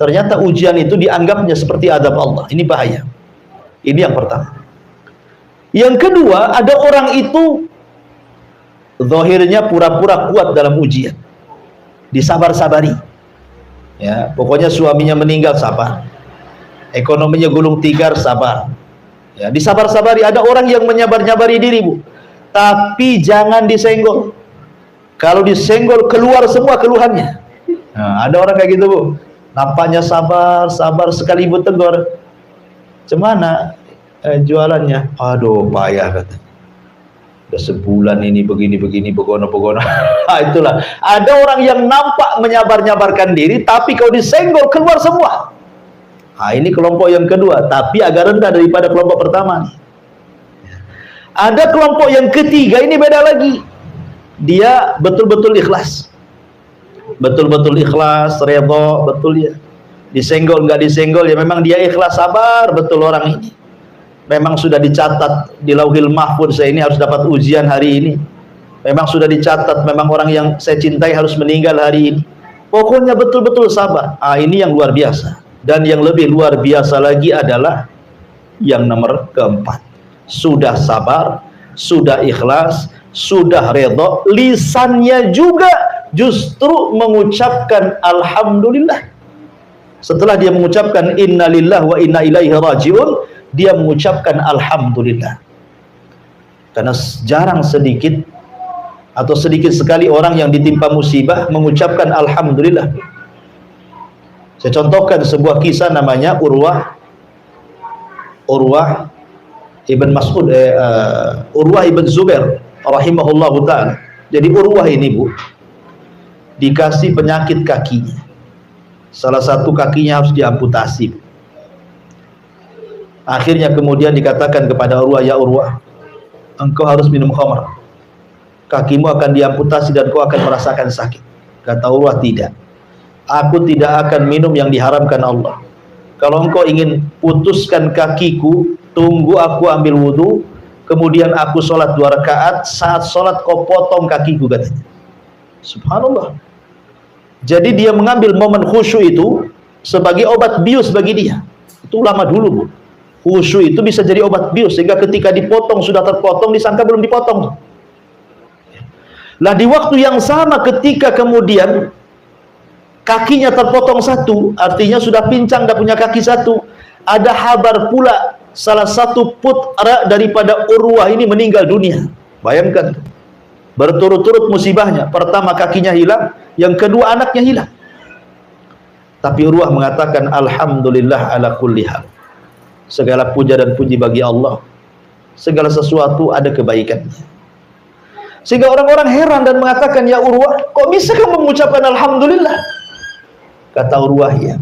ternyata ujian itu dianggapnya seperti adab Allah. Ini bahaya. Ini yang pertama. Yang kedua, ada orang itu zahirnya pura-pura kuat dalam ujian, disabar-sabari. Ya, pokoknya suaminya meninggal, sabar. Ekonominya gulung tikar, sabar. Ya, disabar-sabari. Ada orang yang menyabar-nyabari diri, Bu. Tapi jangan disenggol. Kalau disenggol keluar semua keluhannya. Nah, ada orang kayak gitu, Bu. Nampaknya sabar, sekali Ibu tegur, "Cemana jualannya?" "Aduh, payah," kata. "Udah sebulan ini begini begono." Itulah, ada orang yang nampak menyabar-nyabarkan diri, tapi kalau disenggol keluar semua. Ini kelompok yang kedua, tapi agak rendah daripada kelompok pertama nih. Ada kelompok yang ketiga, ini beda lagi. Dia betul-betul ikhlas. Betul-betul ikhlas, redha, betul ya. Disenggol nggak disenggol ya memang dia ikhlas, sabar betul orang ini. Memang sudah dicatat di Lauhil Mahfuz, saya ini harus dapat ujian hari ini. Memang sudah dicatat, memang orang yang saya cintai harus meninggal hari ini. Pokoknya betul-betul sabar. Ini yang luar biasa. Dan yang lebih luar biasa lagi adalah yang nomor keempat. Sudah sabar, sudah ikhlas, sudah redha, lisannya juga justru mengucapkan alhamdulillah. Setelah dia mengucapkan innalillahi wa inna ilaihi rajiun, dia mengucapkan alhamdulillah. Karena jarang sedikit atau sedikit sekali orang yang ditimpa musibah mengucapkan alhamdulillah. Saya contohkan sebuah kisah, namanya Urwah ibn Mas'ud, Urwah ibn Zubair rahimahullahu ta'ala. Jadi Urwah ini, Bu, dikasih penyakit kakinya. Salah satu kakinya harus diamputasi. Akhirnya kemudian dikatakan kepada Urwah, "Ya Urwah, engkau harus minum khamr. Kakimu akan diamputasi dan kau akan merasakan sakit." Kata Urwah, "Tidak. Aku tidak akan minum yang diharamkan Allah. Kalau engkau ingin putuskan kakiku, tunggu aku ambil wudhu, kemudian aku sholat 2 rakaat, saat sholat kau potong kakiku," katanya. Subhanallah. Jadi dia mengambil momen khusyuk itu sebagai obat bius bagi dia. Itu ulama dulu, Bu. Khusyuk itu bisa jadi obat bius, sehingga ketika dipotong, sudah terpotong, disangka belum dipotong. Lah di waktu yang sama ketika kemudian kakinya terpotong satu, artinya sudah pincang, dan punya kaki satu, ada kabar pula salah satu putra daripada Urwah ini meninggal dunia. Bayangkan, berturut-turut musibahnya. Pertama kakinya hilang, yang kedua anaknya hilang. Tapi Urwah mengatakan alhamdulillah ala kulli hal. Segala puja dan puji bagi Allah. Segala sesuatu ada kebaikannya. Sehingga orang-orang heran dan mengatakan, "Ya Urwah, kok bisa kamu mengucapkan alhamdulillah?" Kata Urwah, "Ya,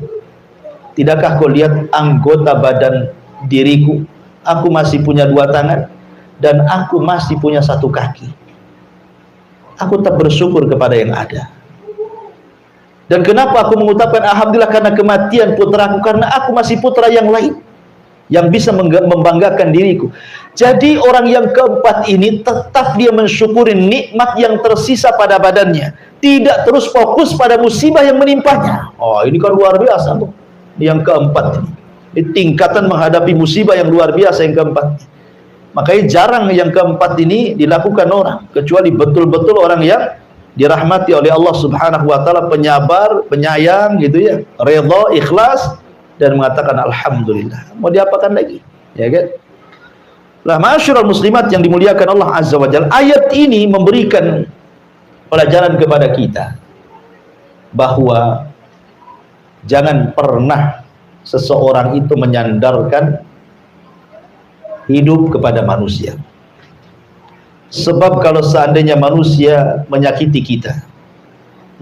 tidakkah kau lihat anggota badan diriku? Aku masih punya 2 tangan dan aku masih punya 1 kaki. Aku tetap bersyukur kepada yang ada. Dan kenapa aku mengucapkan alhamdulillah karena kematian putraku? Karena aku masih putra yang lain yang bisa membanggakan diriku." Jadi orang yang keempat ini tetap dia mensyukuri nikmat yang tersisa pada badannya, tidak terus fokus pada musibah yang menimpanya. Ini kan luar biasa, Bu. Yang keempat ini tingkatan menghadapi musibah yang luar biasa yang keempat. Makanya jarang yang keempat ini dilakukan orang, kecuali betul-betul orang yang dirahmati oleh Allah Subhanahu wa taala, penyabar, penyayang gitu ya, redha, ikhlas, dan mengatakan alhamdulillah. Mau diapakan lagi? Ya kan? Lah, ma'asyiral muslimat yang dimuliakan Allah Azza wa Jalla, ayat ini memberikan pelajaran kepada kita bahwa jangan pernah seseorang itu menyandarkan hidup kepada manusia. Sebab kalau seandainya manusia menyakiti kita,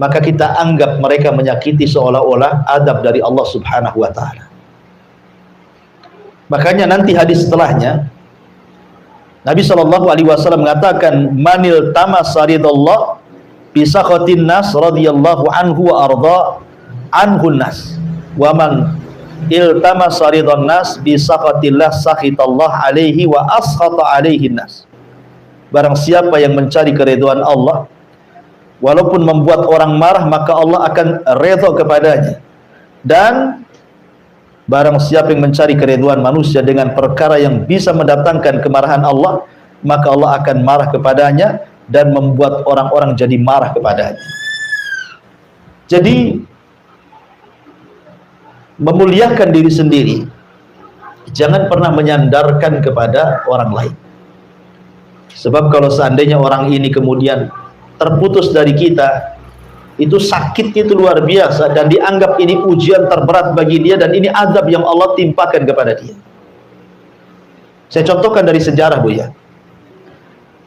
maka kita anggap mereka menyakiti seolah-olah adab dari Allah Subhanahu wa ta'ala. Makanya nanti hadis setelahnya Nabi SAW mengatakan, "Manil tamasa ridallah bi sakhatin nas radhiyallahu anhu wa arda, anhun nas wa man iltamasa ridhan nas bi sakhatillah sakhitallah alaihi wa askhata alaihi nas. Barang siapa yang mencari keridhaan Allah, walaupun membuat orang marah, maka Allah akan redha kepadanya. Dan barang siapa yang mencari keridhaan manusia dengan perkara yang bisa mendatangkan kemarahan Allah, maka Allah akan marah kepadanya dan membuat orang-orang jadi marah kepadanya. Jadi memuliakan diri sendiri, jangan pernah menyandarkan kepada orang lain. Sebab kalau seandainya orang ini kemudian terputus dari kita, itu sakitnya itu luar biasa, dan dianggap ini ujian terberat bagi dia, dan ini azab yang Allah timpakan kepada dia. Saya contohkan dari sejarah, Bu, ya.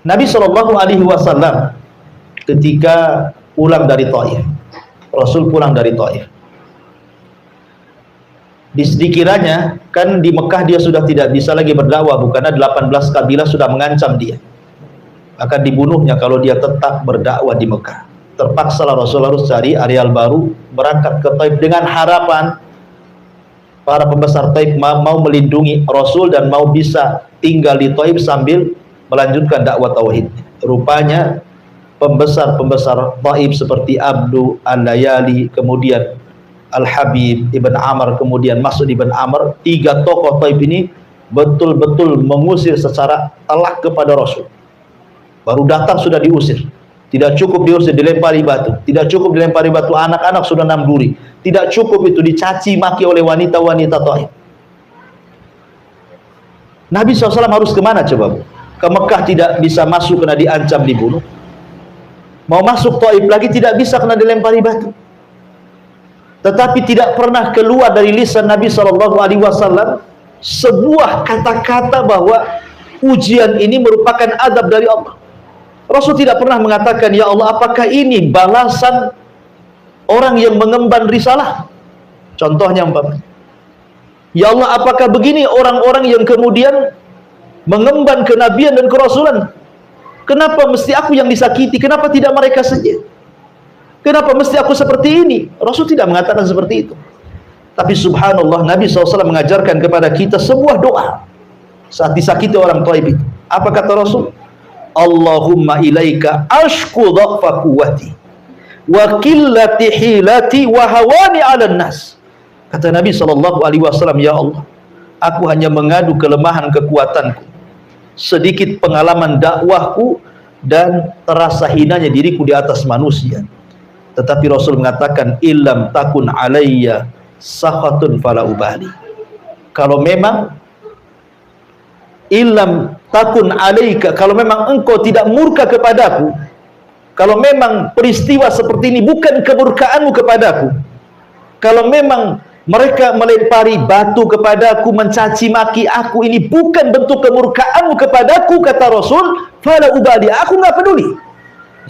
Nabi SAW ketika pulang dari Taif, Rasul pulang dari Taif, dikiranya kan di Mekah dia sudah tidak bisa lagi berdakwah, karena 18 kabilah sudah mengancam dia akan dibunuhnya kalau dia tetap berdakwah di Mekah. Terpaksalah Rasul harus cari areal baru, berangkat ke Taif dengan harapan para pembesar Taif mau melindungi Rasul dan mau bisa tinggal di Taif sambil melanjutkan dakwah tauhid. Rupanya pembesar-pembesar Taif seperti Abdu Al-Layali, kemudian Al-Habib Ibn Amr, kemudian Mas'ud Ibn Amr, 3 tokoh Taif ini betul-betul mengusir secara telak kepada Rasul. Baru datang sudah diusir. Tidak cukup diusir, dilempari batu. Tidak cukup dilempari batu, anak-anak sudah nanduri. Tidak cukup itu, dicaci maki oleh wanita-wanita Taif. Nabi SAW harus kemana coba, Bu? Ke Mekah tidak bisa masuk karena diancam dibunuh. Mau masuk Taif lagi tidak bisa karena dilempari batu. Tetapi tidak pernah keluar dari lisan Nabi SAW sebuah kata-kata bahwa ujian ini merupakan azab dari Allah. Rasul tidak pernah mengatakan, ya Allah, apakah ini balasan orang yang mengemban risalah? Contohnya umpamanya, ya Allah, apakah begini orang-orang yang kemudian mengemban kenabian dan kerasulan? Kenapa mesti aku yang disakiti? Kenapa tidak mereka saja? Kenapa mesti aku seperti ini? Rasul tidak mengatakan seperti itu. Tapi subhanallah, Nabi SAW mengajarkan kepada kita sebuah doa saat disakiti orang Taif itu. Apa kata Rasul? Allahumma ilaika ashku dha'fa quwwati wa qillati hilati wa hawani 'alan nas. Kata Nabi SAW, ya Allah, aku hanya mengadu kelemahan kekuatanku, sedikit pengalaman dakwahku, dan terasa hinanya diriku di atas manusia. Tetapi Rasul mengatakan, illam takun alayya sakhatun fala ubali. Kalau memang illam takun alaika, kalau memang engkau tidak murka kepadaku, kalau memang peristiwa seperti ini bukan kemurkaanmu kepadaku, kalau memang mereka melempari batu kepadaku, mencaci maki aku, ini bukan bentuk kemurkaanmu kepadaku, kata Rasul, fala ubali, aku nggak peduli.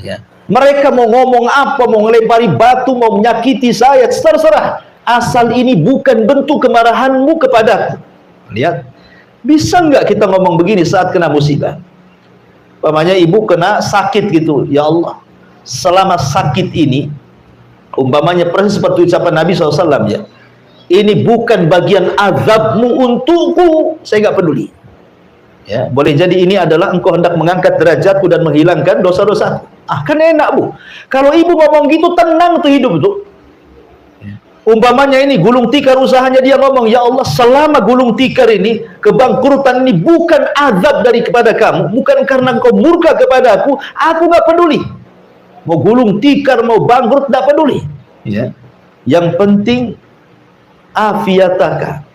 Ya. Mereka mau ngomong apa, mau melempari batu, mau menyakiti saya, terserah, asal ini bukan bentuk kemarahanmu kepadaku. Lihat, bisa nggak kita ngomong begini saat kena musibah? Umpamanya ibu kena sakit gitu, ya Allah, selama sakit ini, umpamanya persis seperti ucapan Nabi SAW, ya, ini bukan bagian azabmu untukku, saya nggak peduli. Ya, boleh jadi ini adalah engkau hendak mengangkat derajatku dan menghilangkan dosa-dosaku. Ah, kan enak, Bu. Kalau ibu ngomong gitu, tenang tuh hidup tuh. Umpamanya ini gulung tikar usahanya, dia ngomong, ya Allah, selama gulung tikar ini, kebangkrutan ini bukan azab dari kepada kamu, bukan karena engkau murka kepada aku nggak peduli. Mau gulung tikar, mau bangkrut, nggak peduli. Ya. Yang penting afiataka,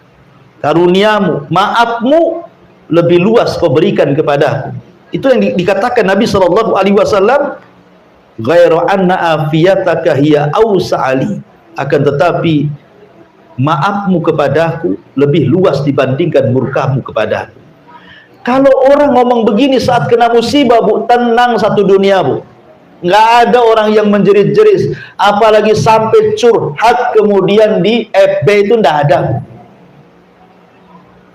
karuniamu, maafmu lebih luas kau berikan kepada aku. Itu yang dikatakan Nabi SAW, ghairu anna afiyataka hiya awsa'ali, akan tetapi maafmu kepadaku lebih luas dibandingkan murkamu kepadaku. Kalau orang ngomong begini saat kena musibah, Bu, tenang satu dunia, Bu. Nggak ada orang yang menjerit-jerit, apalagi sampai curhat kemudian di FB, itu nggak ada, Bu.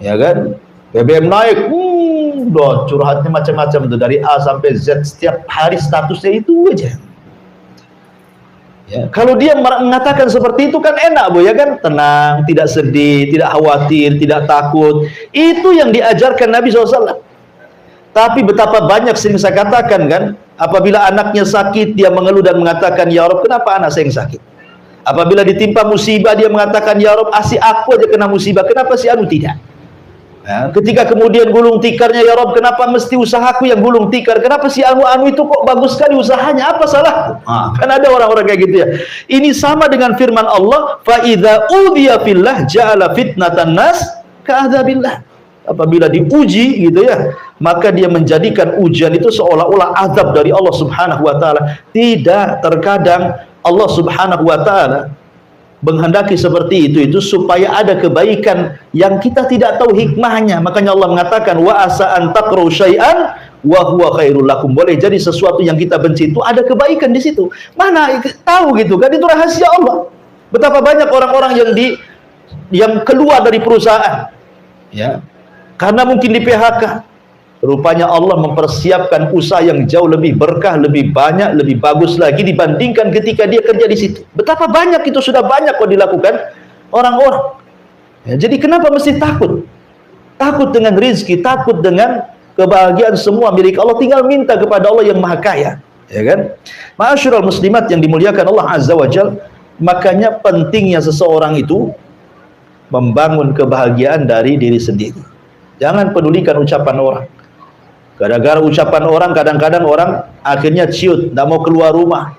Ya kan? BBM naik, udah curhatnya macam-macam tuh, dari A sampai Z, setiap hari statusnya itu aja. Ya, kalau dia mengatakan seperti itu kan enak, Bu, ya kan? Tenang, tidak sedih, tidak khawatir, tidak takut. Itu yang diajarkan Nabi SAW. Tapi betapa banyak sering saya katakan kan, apabila anaknya sakit, dia mengeluh dan mengatakan, ya Rob, kenapa anak saya yang sakit? Apabila ditimpa musibah, dia mengatakan, ya Rob, asi aku aja kena musibah, kenapa si anu tidak? Nah, ketika kemudian gulung tikarnya, ya Rob, kenapa mesti usahaku yang gulung tikar? Kenapa si anu itu kok bagus sekali usahanya? Apa salahku? Kan ada orang-orang kayak gitu ya. Ini sama dengan firman Allah, fa idza udhiya fillah ja'ala fitnatan nas ka'adzabillah. Apabila diuji gitu ya, maka dia menjadikan ujian itu seolah-olah azab dari Allah Subhanahu wa taala. Tidak, terkadang Allah Subhanahu wa taala menghendaki seperti itu supaya ada kebaikan yang kita tidak tahu hikmahnya. Makanya Allah mengatakan, wa asa an taqru syai'an wa huwa khairul lakum. Boleh jadi sesuatu yang kita benci itu ada kebaikan di situ. Mana tahu gitu kan, itu rahasia Allah. Betapa banyak orang-orang yang keluar dari perusahaan ya, karena mungkin di PHK. Rupanya Allah mempersiapkan usaha yang jauh lebih berkah, lebih banyak, lebih bagus lagi dibandingkan ketika dia kerja di situ. Betapa banyak itu, sudah banyak kok dilakukan orang-orang. Ya, jadi kenapa mesti takut? Takut dengan rizki, takut dengan kebahagiaan semua milik Allah. Tinggal minta kepada Allah yang Maha Kaya. Ya kan? Ma'asyiral muslimat yang dimuliakan Allah Azza wa Jalla, makanya pentingnya seseorang itu membangun kebahagiaan dari diri sendiri. Jangan pedulikan ucapan orang. Gara-gara ucapan orang, kadang-kadang orang akhirnya ciut, tidak mau keluar rumah.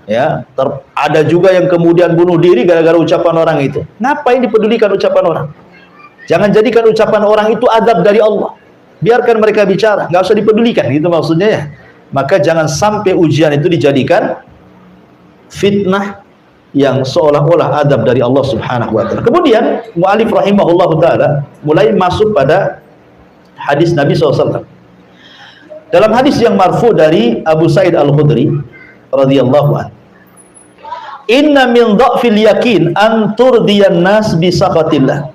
Ya, ada juga yang kemudian bunuh diri gara-gara ucapan orang itu. Ngapain dipedulikan ucapan orang? Jangan jadikan ucapan orang itu adab dari Allah. Biarkan mereka bicara, nggak usah dipedulikan, gitu maksudnya ya. Maka jangan sampai ujian itu dijadikan fitnah yang seolah-olah adab dari Allah Subhanahu wa taala. Kemudian mu'alif rahimahullahu taala mulai masuk pada hadis Nabi SAW. Dalam hadis yang marfu dari Abu Sa'id Al-Khudri radhiyallahu anhu, inna min dha'fil yakin an turdiyan nas bi sakhatillah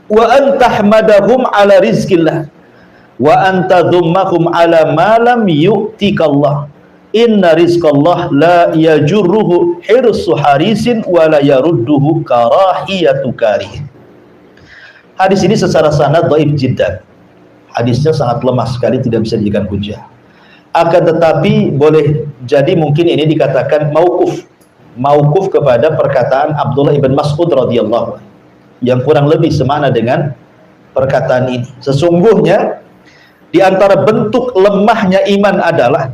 wa an tahmadahum ala rizqillah wa an tadhummahum ala ma lam yu'tikallah. Inna rizqallah la yajurruhu hirsu harisin wa la yarudduhu karahiyatu karih. Hadis ini secara sanad dhaif jiddan. Hadisnya sangat lemah sekali, tidak bisa dijadikan hujjah. Akan tetapi boleh jadi mungkin ini dikatakan mauquf kepada perkataan Abdullah ibn Mas'ud radhiyallahu anhu, yang kurang lebih semana dengan perkataan ini. Sesungguhnya di antara bentuk lemahnya iman adalah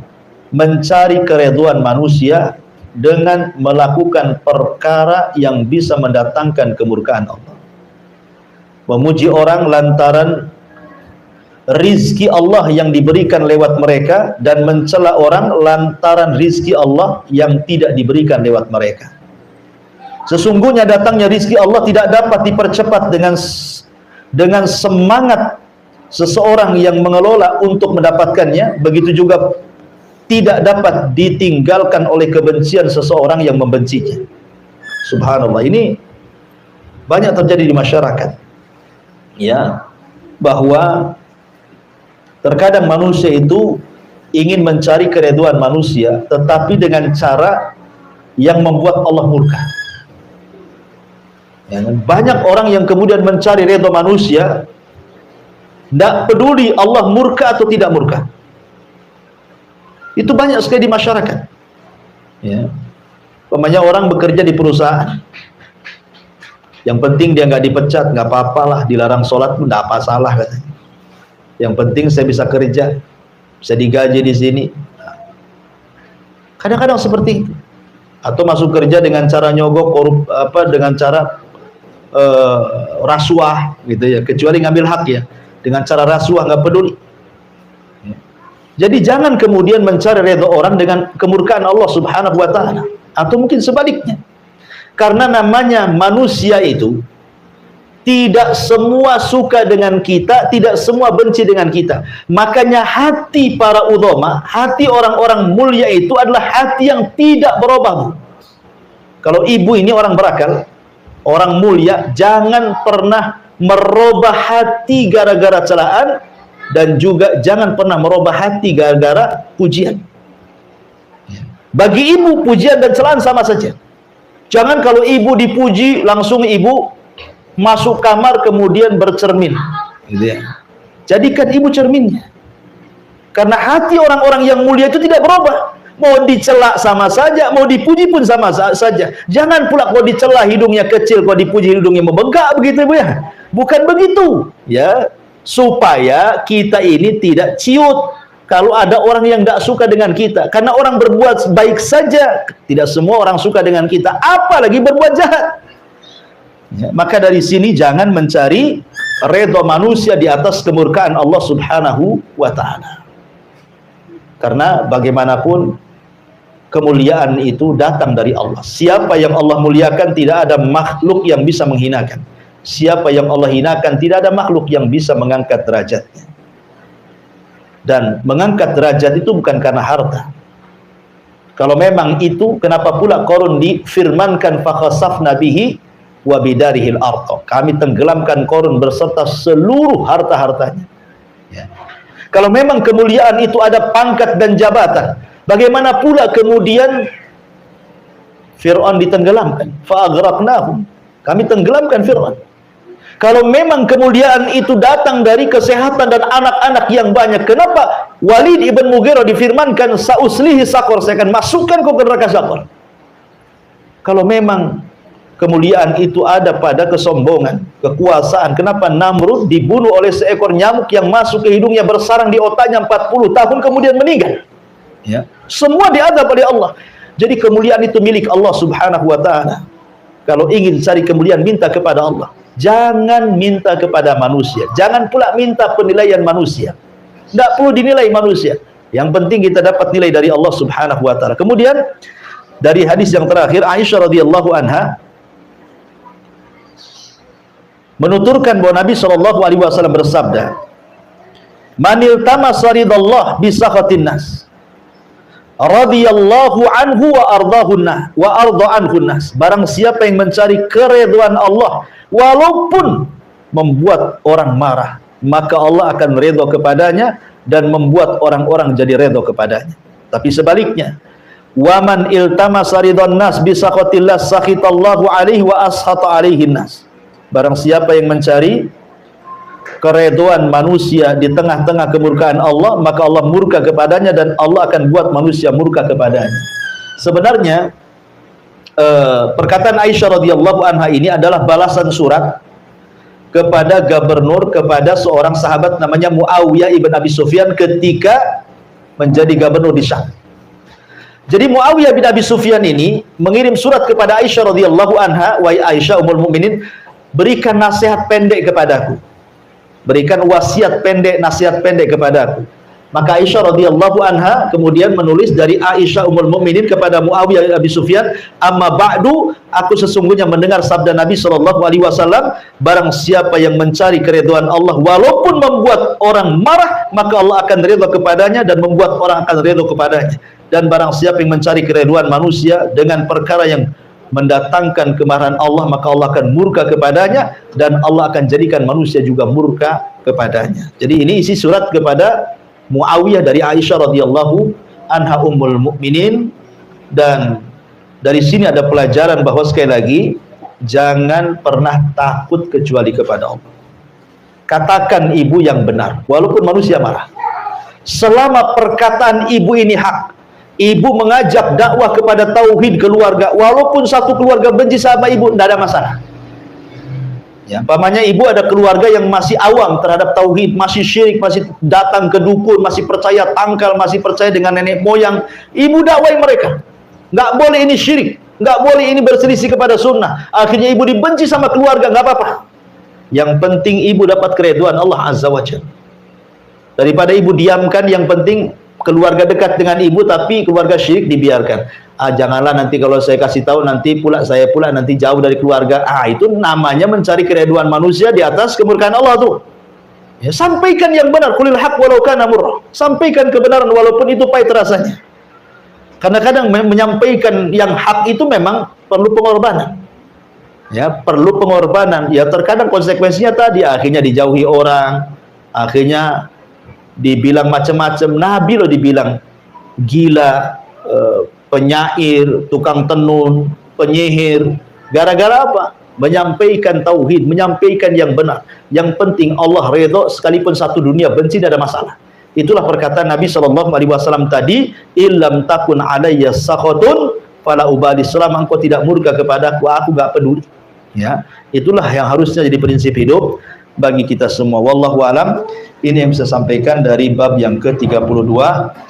mencari keridhaan manusia dengan melakukan perkara yang bisa mendatangkan kemurkaan Allah. Memuji orang lantaran rizki Allah yang diberikan lewat mereka, dan mencela orang lantaran rizki Allah yang tidak diberikan lewat mereka. Sesungguhnya datangnya rizki Allah tidak dapat dipercepat dengan semangat seseorang yang mengelola untuk mendapatkannya, begitu juga tidak dapat ditinggalkan oleh kebencian seseorang yang membencinya. Subhanallah, ini banyak terjadi di masyarakat ya, bahwa terkadang manusia itu ingin mencari keridhaan manusia, tetapi dengan cara yang membuat Allah murka. Ya, banyak orang yang kemudian mencari ridha manusia, tidak peduli Allah murka atau tidak murka. Itu banyak sekali di masyarakat. Ya, umpamanya orang bekerja di perusahaan, yang penting dia nggak dipecat, nggak apa-apalah, dilarang sholat pun nggak apa salah katanya. Yang penting saya bisa kerja, bisa digaji di sini. Kadang-kadang seperti itu. Atau masuk kerja dengan cara nyogok, dengan cara rasuah, gitu ya. Kecuali ngambil hak ya, dengan cara rasuah nggak peduli. Jadi jangan kemudian mencari redha orang dengan kemurkaan Allah Subhanahu wa taala, atau mungkin sebaliknya. Karena namanya manusia itu tidak semua suka dengan kita, tidak semua benci dengan kita. Makanya hati para udhama, hati orang-orang mulia itu adalah hati yang tidak berubah. Kalau ibu ini orang berakal, orang mulia, jangan pernah merubah hati gara-gara celaan, dan juga jangan pernah merubah hati gara-gara pujian. Bagi ibu, pujian dan celaan sama saja. Jangan kalau ibu dipuji, langsung ibu masuk kamar kemudian bercermin. Gitu ya. Jadikan ibu cerminnya. Karena hati orang-orang yang mulia itu tidak berubah. Mau dicela sama saja, mau dipuji pun sama saja. Jangan pula kalau dicela hidungnya kecil, kalau dipuji hidungnya membengkak, begitu Ibu ya. Bukan begitu, ya. Supaya kita ini tidak ciut kalau ada orang yang tidak suka dengan kita. Karena orang berbuat baik saja, tidak semua orang suka dengan kita, apalagi berbuat jahat. Ya, maka dari sini jangan mencari redha manusia di atas kemurkaan Allah Subhanahu wa ta'ala. Karena bagaimanapun kemuliaan itu datang dari Allah. Siapa yang Allah muliakan, tidak ada makhluk yang bisa menghinakan. Siapa yang Allah hinakan, tidak ada makhluk yang bisa mengangkat derajatnya. Dan mengangkat derajat itu bukan karena harta. Kalau memang itu, kenapa pula Qarun difirmankan fakhasafna bihi wa bidarihil ardh. Kami tenggelamkan Qarun berserta seluruh harta-hartanya. Ya. Kalau memang kemuliaan itu ada pangkat dan jabatan, bagaimana pula kemudian Fir'aun ditenggelamkan? Fa'aghraqnahum. Kami tenggelamkan Fir'aun. Kalau memang kemuliaan itu datang dari kesehatan dan anak-anak yang banyak, kenapa Walid ibn Mughirah difirmankan sa'uslihi saqar, saya akan masukkan kau ke neraka saqar? Kalau memang kemuliaan itu ada pada kesombongan, kekuasaan, kenapa Namrud dibunuh oleh seekor nyamuk yang masuk ke hidungnya, bersarang di otaknya 40 tahun kemudian meninggal? Ya. Semua diadab oleh Allah. Jadi kemuliaan itu milik Allah Subhanahu wa ta'ala. Kalau ingin cari kemuliaan, minta kepada Allah. Jangan minta kepada manusia. Jangan pula minta penilaian manusia. Tidak perlu dinilai manusia. Yang penting kita dapat nilai dari Allah Subhanahu wa ta'ala. Kemudian dari hadis yang terakhir, Aisyah radhiyallahu anha menuturkan bahwa Nabi SAW bersabda, "Manil tamasa ridallah bisakhatin nas, radhiyallahu anhu wa arda anhu nas." Barang siapa yang mencari keridhaan Allah walaupun membuat orang marah, maka Allah akan redha kepadanya dan membuat orang-orang jadi redha kepadanya. Tapi sebaliknya, waman iltamasa ridwan nas bisakhatillah sakhitallahu alaihi wa ashata alaihi nas. Barang siapa yang mencari keridhaan manusia di tengah-tengah kemurkaan Allah, maka Allah murka kepadanya dan Allah akan buat manusia murka kepadanya. Sebenarnya perkataan Aisyah radhiyallahu anha ini adalah balasan surat kepada gubernur, kepada seorang sahabat namanya Muawiyah ibn Abi Sufyan ketika menjadi gubernur di Syam. Jadi Muawiyah bin Abi Sufyan ini mengirim surat kepada Aisyah radhiyallahu anha, "Wahai Aisyah ummul mukminin, berikan nasihat pendek kepadaku. Berikan wasiat pendek, nasihat pendek kepadaku." Maka Aisyah radhiyallahu anha kemudian menulis dari Aisyah ummul mukminin kepada Muawiyah bin Abi Sufyan, "Amma ba'du, aku sesungguhnya mendengar sabda Nabi sallallahu alaihi wasallam, barang siapa yang mencari keridhaan Allah walaupun membuat orang marah, maka Allah akan ridha kepadanya dan membuat orang akan ridha kepadanya. Dan barang siapa yang mencari keridhaan manusia dengan perkara yang mendatangkan kemarahan Allah, maka Allah akan murka kepadanya dan Allah akan jadikan manusia juga murka kepadanya." Jadi ini isi surat kepada Muawiyah dari Aisyah radhiyallahu anha ummul mukminin. Dan dari sini ada pelajaran bahwa sekali lagi jangan pernah takut kecuali kepada Allah. Katakan ibu yang benar walaupun manusia marah. Selama perkataan ibu ini hak, ibu mengajak dakwah kepada tauhid keluarga, walaupun satu keluarga benci sama ibu, tidak ada masalah. Ya, umpamanya ibu ada keluarga yang masih awam terhadap tauhid, masih syirik, masih datang ke dukun, masih percaya tangkal, masih percaya dengan nenek moyang, ibu dakwai mereka. Nggak boleh ini syirik, nggak boleh ini berselisih kepada sunnah. Akhirnya ibu dibenci sama keluarga, nggak apa-apa. Yang penting ibu dapat keridhaan Allah Azza wa Jalla. Daripada ibu diamkan, yang penting keluarga dekat dengan ibu tapi keluarga syirik dibiarkan. Janganlah nanti kalau saya kasih tahu nanti pula saya pula nanti jauh dari keluarga. Itu namanya mencari keridhaan manusia di atas kemurkaan Allah tuh. Ya, sampaikan yang benar, qulil haq walau kana murra. Sampaikan kebenaran walaupun itu pahit rasanya. Karena kadang menyampaikan yang hak itu memang perlu pengorbanan. Ya, perlu pengorbanan. Ya, terkadang konsekuensinya tadi akhirnya dijauhi orang, akhirnya dibilang macam-macam. Nabi loh dibilang gila, penyair, tukang tenun, penyihir. Gara-gara apa? Menyampaikan tauhid, menyampaikan yang benar. Yang penting Allah redha, sekalipun satu dunia benci, tidak ada masalah. Itulah perkataan Nabi SAW tadi, illam takun alayya sakhotun fala ubali, selama engkau tidak murka kepadaku, aku gak peduli. Ya, itulah yang harusnya jadi prinsip hidup bagi kita semua. Wallahu alam. Ini yang bisa sampaikan dari bab yang ke-32,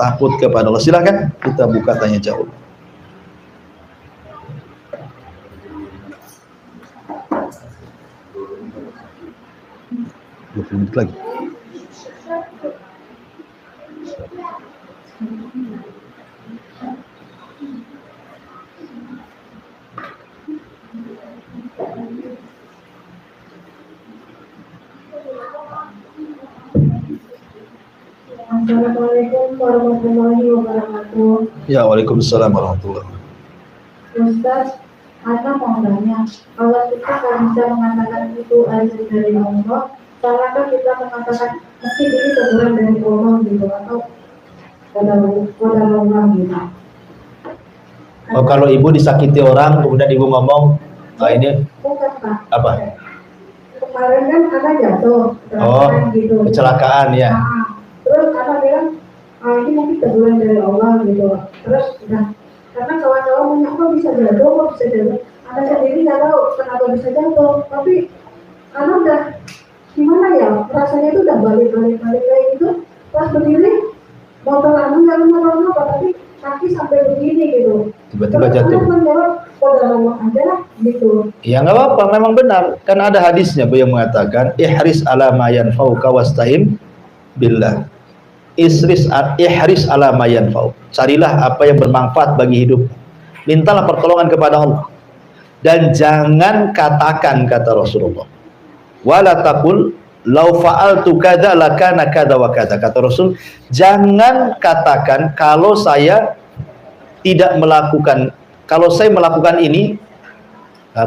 takut kepada Allah. Silakan kita buka tanya jawab. 20 menit lagi. Assalamualaikum warahmatullahi wabarakatuh. Ya, waalaikumsalam warahmatullahi wabarakatuh. Ustaz, Ana mau tanya, kalau kita nggak bisa mengatakan itu azab dari Allah, salahkah kita mengatakan mungkin ini teguran dari Allah gitu, atau pada Allah gitu? Oh, kalau ibu disakiti orang, kemudian ibu ngomong, ah ini Bukan, Pak. apa? Kemarin kan Ana jatuh, Oh, gitu. kecelakaan ya. Nah, terus Ana bilang, ini mungkin teguran dari Allah gitu. Terus udah, karena kawan-kawan banyak kok bisa jatuh. Ana sendiri nggak tahu kenapa bisa jatuh, tapi Ana udah gimana ya, rasanya itu udah balik kayak gitu. Pas berdiri, motor Ana nggak apa-apa, tapi kaki sampai begini gitu. Tiba-tiba jatuh. Terus Ana menjawab, pada Allah aja lah gitu. Ya nggak apa-apa, memang benar. Kan ada hadisnya beliau mengatakan, ihris ala ma yanfa'uka wasta'in billah. Ihris ala ma yanfa'uk. Carilah apa yang bermanfaat bagi hidup. Mintalah pertolongan kepada Allah. Dan jangan katakan, kata Rasulullah, wala taqul law fa'altu kadza lakana kadza wa kadza. Kata Rasul, jangan katakan kalau saya tidak melakukan, kalau saya melakukan ini,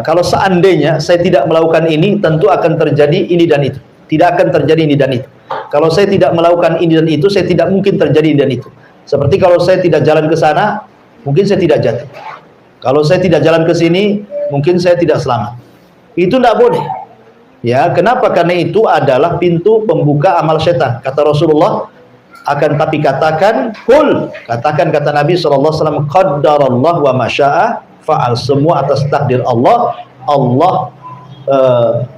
kalau seandainya saya tidak melakukan ini, tentu akan terjadi ini dan itu. Tidak akan terjadi ini dan itu. Kalau saya tidak melakukan ini dan itu, saya tidak mungkin terjadi ini dan itu. Seperti kalau saya tidak jalan ke sana, mungkin saya tidak jatuh. Kalau saya tidak jalan ke sini, mungkin saya tidak selamat. Itu tidak boleh. Ya, kenapa? Karena itu adalah pintu pembuka amal setan. Kata Rasulullah, akan tapi katakan, kul, katakan kata Nabi SAW, qaddarallah wa masya'a fa'al. Semua atas takdir Allah. Allah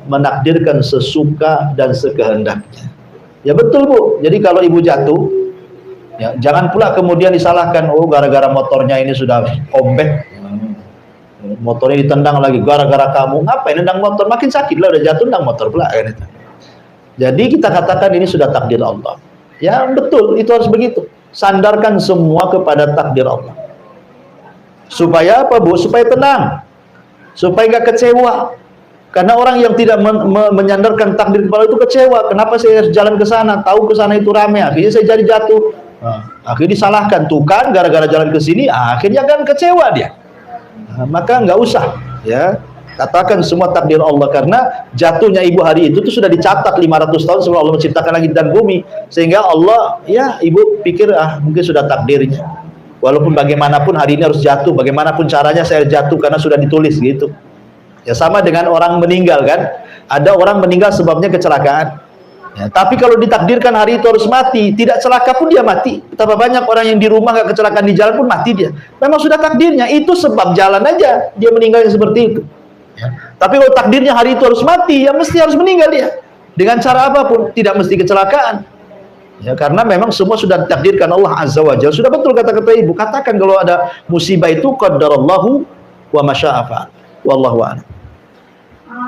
menakdirkan sesuka dan sekehendaknya. Ya betul Bu. Jadi kalau ibu jatuh, ya jangan pula kemudian disalahkan, oh gara-gara motornya ini sudah ombek, motornya ditendang lagi gara-gara kamu. Ngapain nendang motor? Makin sakit lah, udah jatuh nendang motor pula kan itu. Jadi kita katakan ini sudah takdir Allah. Ya betul, itu harus begitu. Sandarkan semua kepada takdir Allah. Supaya apa Bu? Supaya tenang, supaya nggak kecewa. Karena orang yang tidak menyandarkan takdir kepada itu kecewa. Kenapa saya harus jalan ke sana? Tahu ke sana itu rame, akhirnya saya jadi jatuh. Akhirnya disalahkan, tuh kan gara-gara jalan ke sini, akhirnya kan kecewa dia. Maka nggak usah, ya. Katakan semua takdir Allah, karena jatuhnya ibu hari itu tuh sudah dicatat 500 tahun sebelum Allah menciptakan langit dan bumi. Sehingga Allah, ya ibu pikir mungkin sudah takdirnya. Walaupun bagaimanapun hari ini harus jatuh, bagaimanapun caranya saya jatuh karena sudah ditulis gitu. Ya sama dengan orang meninggal kan. Ada orang meninggal sebabnya kecelakaan. Ya, tapi kalau ditakdirkan hari itu harus mati, tidak celaka pun dia mati. Betapa banyak orang yang di rumah nggak kecelakaan di jalan pun mati dia. Memang sudah takdirnya, itu sebab jalan aja dia meninggal yang seperti itu. Ya. Tapi kalau takdirnya hari itu harus mati, ya mesti harus meninggal dia. Dengan cara apapun, tidak mesti kecelakaan. Ya, karena memang semua sudah ditakdirkan Allah Azza wa Jalla. Sudah betul kata-kata ibu. Katakan kalau ada musibah itu qaddarallahu wa masya'a fa'al. Wallahu a'lam.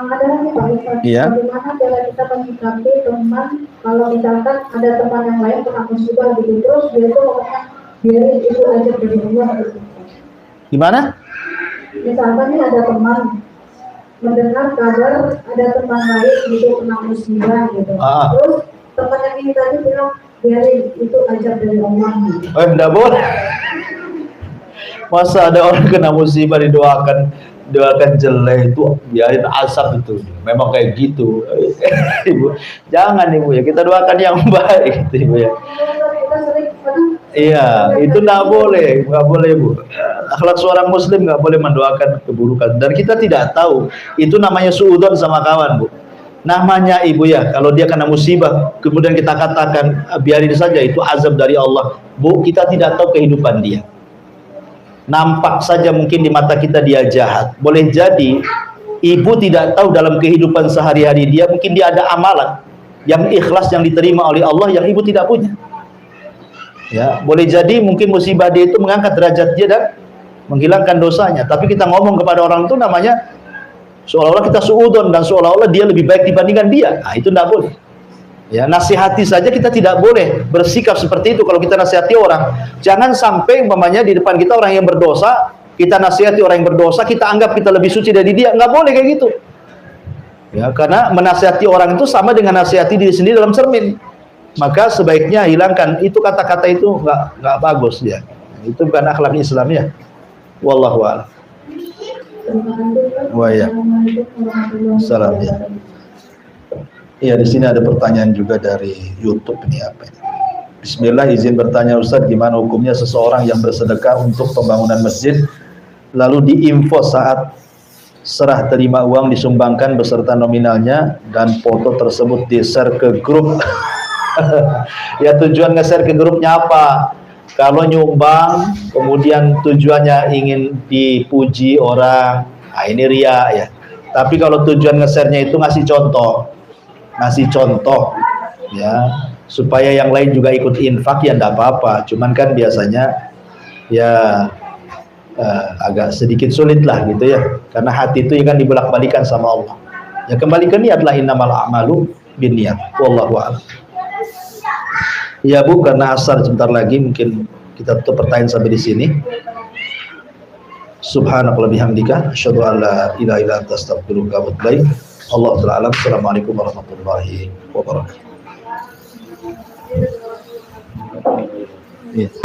Ada lagi Pak Ustaz, Iya. bagaimana cara kita menyikapi teman kalau misalkan ada teman yang lain kena musibah gitu, terus dia tuh ngomongnya biarin itu aja dari Allah gitu. Gimana? Misalkan nih ada teman mendengar kabar ada teman lain gitu kena musibah gitu, terus teman yang ini tadi bilang biarin itu aja dari Allah gitu. Enggak boleh. Masa ada orang kena musibah didoakan doakan jelek itu biarin asap itu. Memang kayak gitu. Ibu, jangan Ibu ya, kita doakan yang baik gitu Ibu ya. Kita sering kadang Iya, itu nggak boleh Bu. Akhlak seorang Muslim nggak boleh mendoakan keburukan. Dan kita tidak tahu itu namanya suudzon sama kawan Bu. Namanya Ibu ya, kalau dia kena musibah, kemudian kita katakan biarin saja itu azab dari Allah. Bu, kita tidak tahu kehidupan dia. Nampak saja mungkin di mata kita dia jahat. Boleh jadi Ibu tidak tahu dalam kehidupan sehari-hari dia mungkin dia ada amalan yang ikhlas yang diterima oleh Allah yang Ibu tidak punya. Ya, boleh jadi mungkin musibah dia itu mengangkat derajat dia dan menghilangkan dosanya. Tapi kita ngomong kepada orang itu namanya seolah-olah kita suudzon dan seolah-olah dia lebih baik dibandingkan dia. Nah, itu tidak boleh. Ya, nasihati saja kita tidak boleh bersikap seperti itu kalau kita nasihati orang. Jangan sampai umpamanya di depan kita orang yang berdosa, kita nasihati orang yang berdosa, kita anggap kita lebih suci dari dia. Nggak boleh kayak gitu. Ya, karena menasihati orang itu sama dengan nasihati diri sendiri dalam cermin. Maka sebaiknya hilangkan itu kata-kata itu nggak bagus ya. Itu bukan akhlak Islam ya. Wallahu a'lam. Wah ya. Salam ya. Iya, di sini ada pertanyaan juga dari YouTube ini apa ini? Bismillah, izin bertanya Ustadz, gimana hukumnya seseorang yang bersedekah untuk pembangunan masjid lalu diinfo saat serah terima uang disumbangkan beserta nominalnya dan foto tersebut di-share ke grup. Ya, tujuan nge-share ke grupnya apa? Kalau nyumbang kemudian tujuannya ingin dipuji orang, nah ini ria ya. Tapi kalau tujuan nge-share-nya itu ngasih contoh ya, supaya yang lain juga ikut infak ya enggak apa-apa. Cuman kan biasanya ya agak sedikit sulit lah gitu ya, karena hati itu kan dibolak-balikan sama Allah. Ya kembali ke niat lah, innamal a'malu binniyat. Wallahu a'lam. Ya Bu, karena asar sebentar lagi mungkin kita tutup pertanyaan sampai di sini. Subhanallah bihamdika asyhadu an la ilaha illa anta astaghfiruka wa atubu ilaik. Allah ta'ala alam. Assalamualaikum warahmatullahi wabarakatuh. Yes.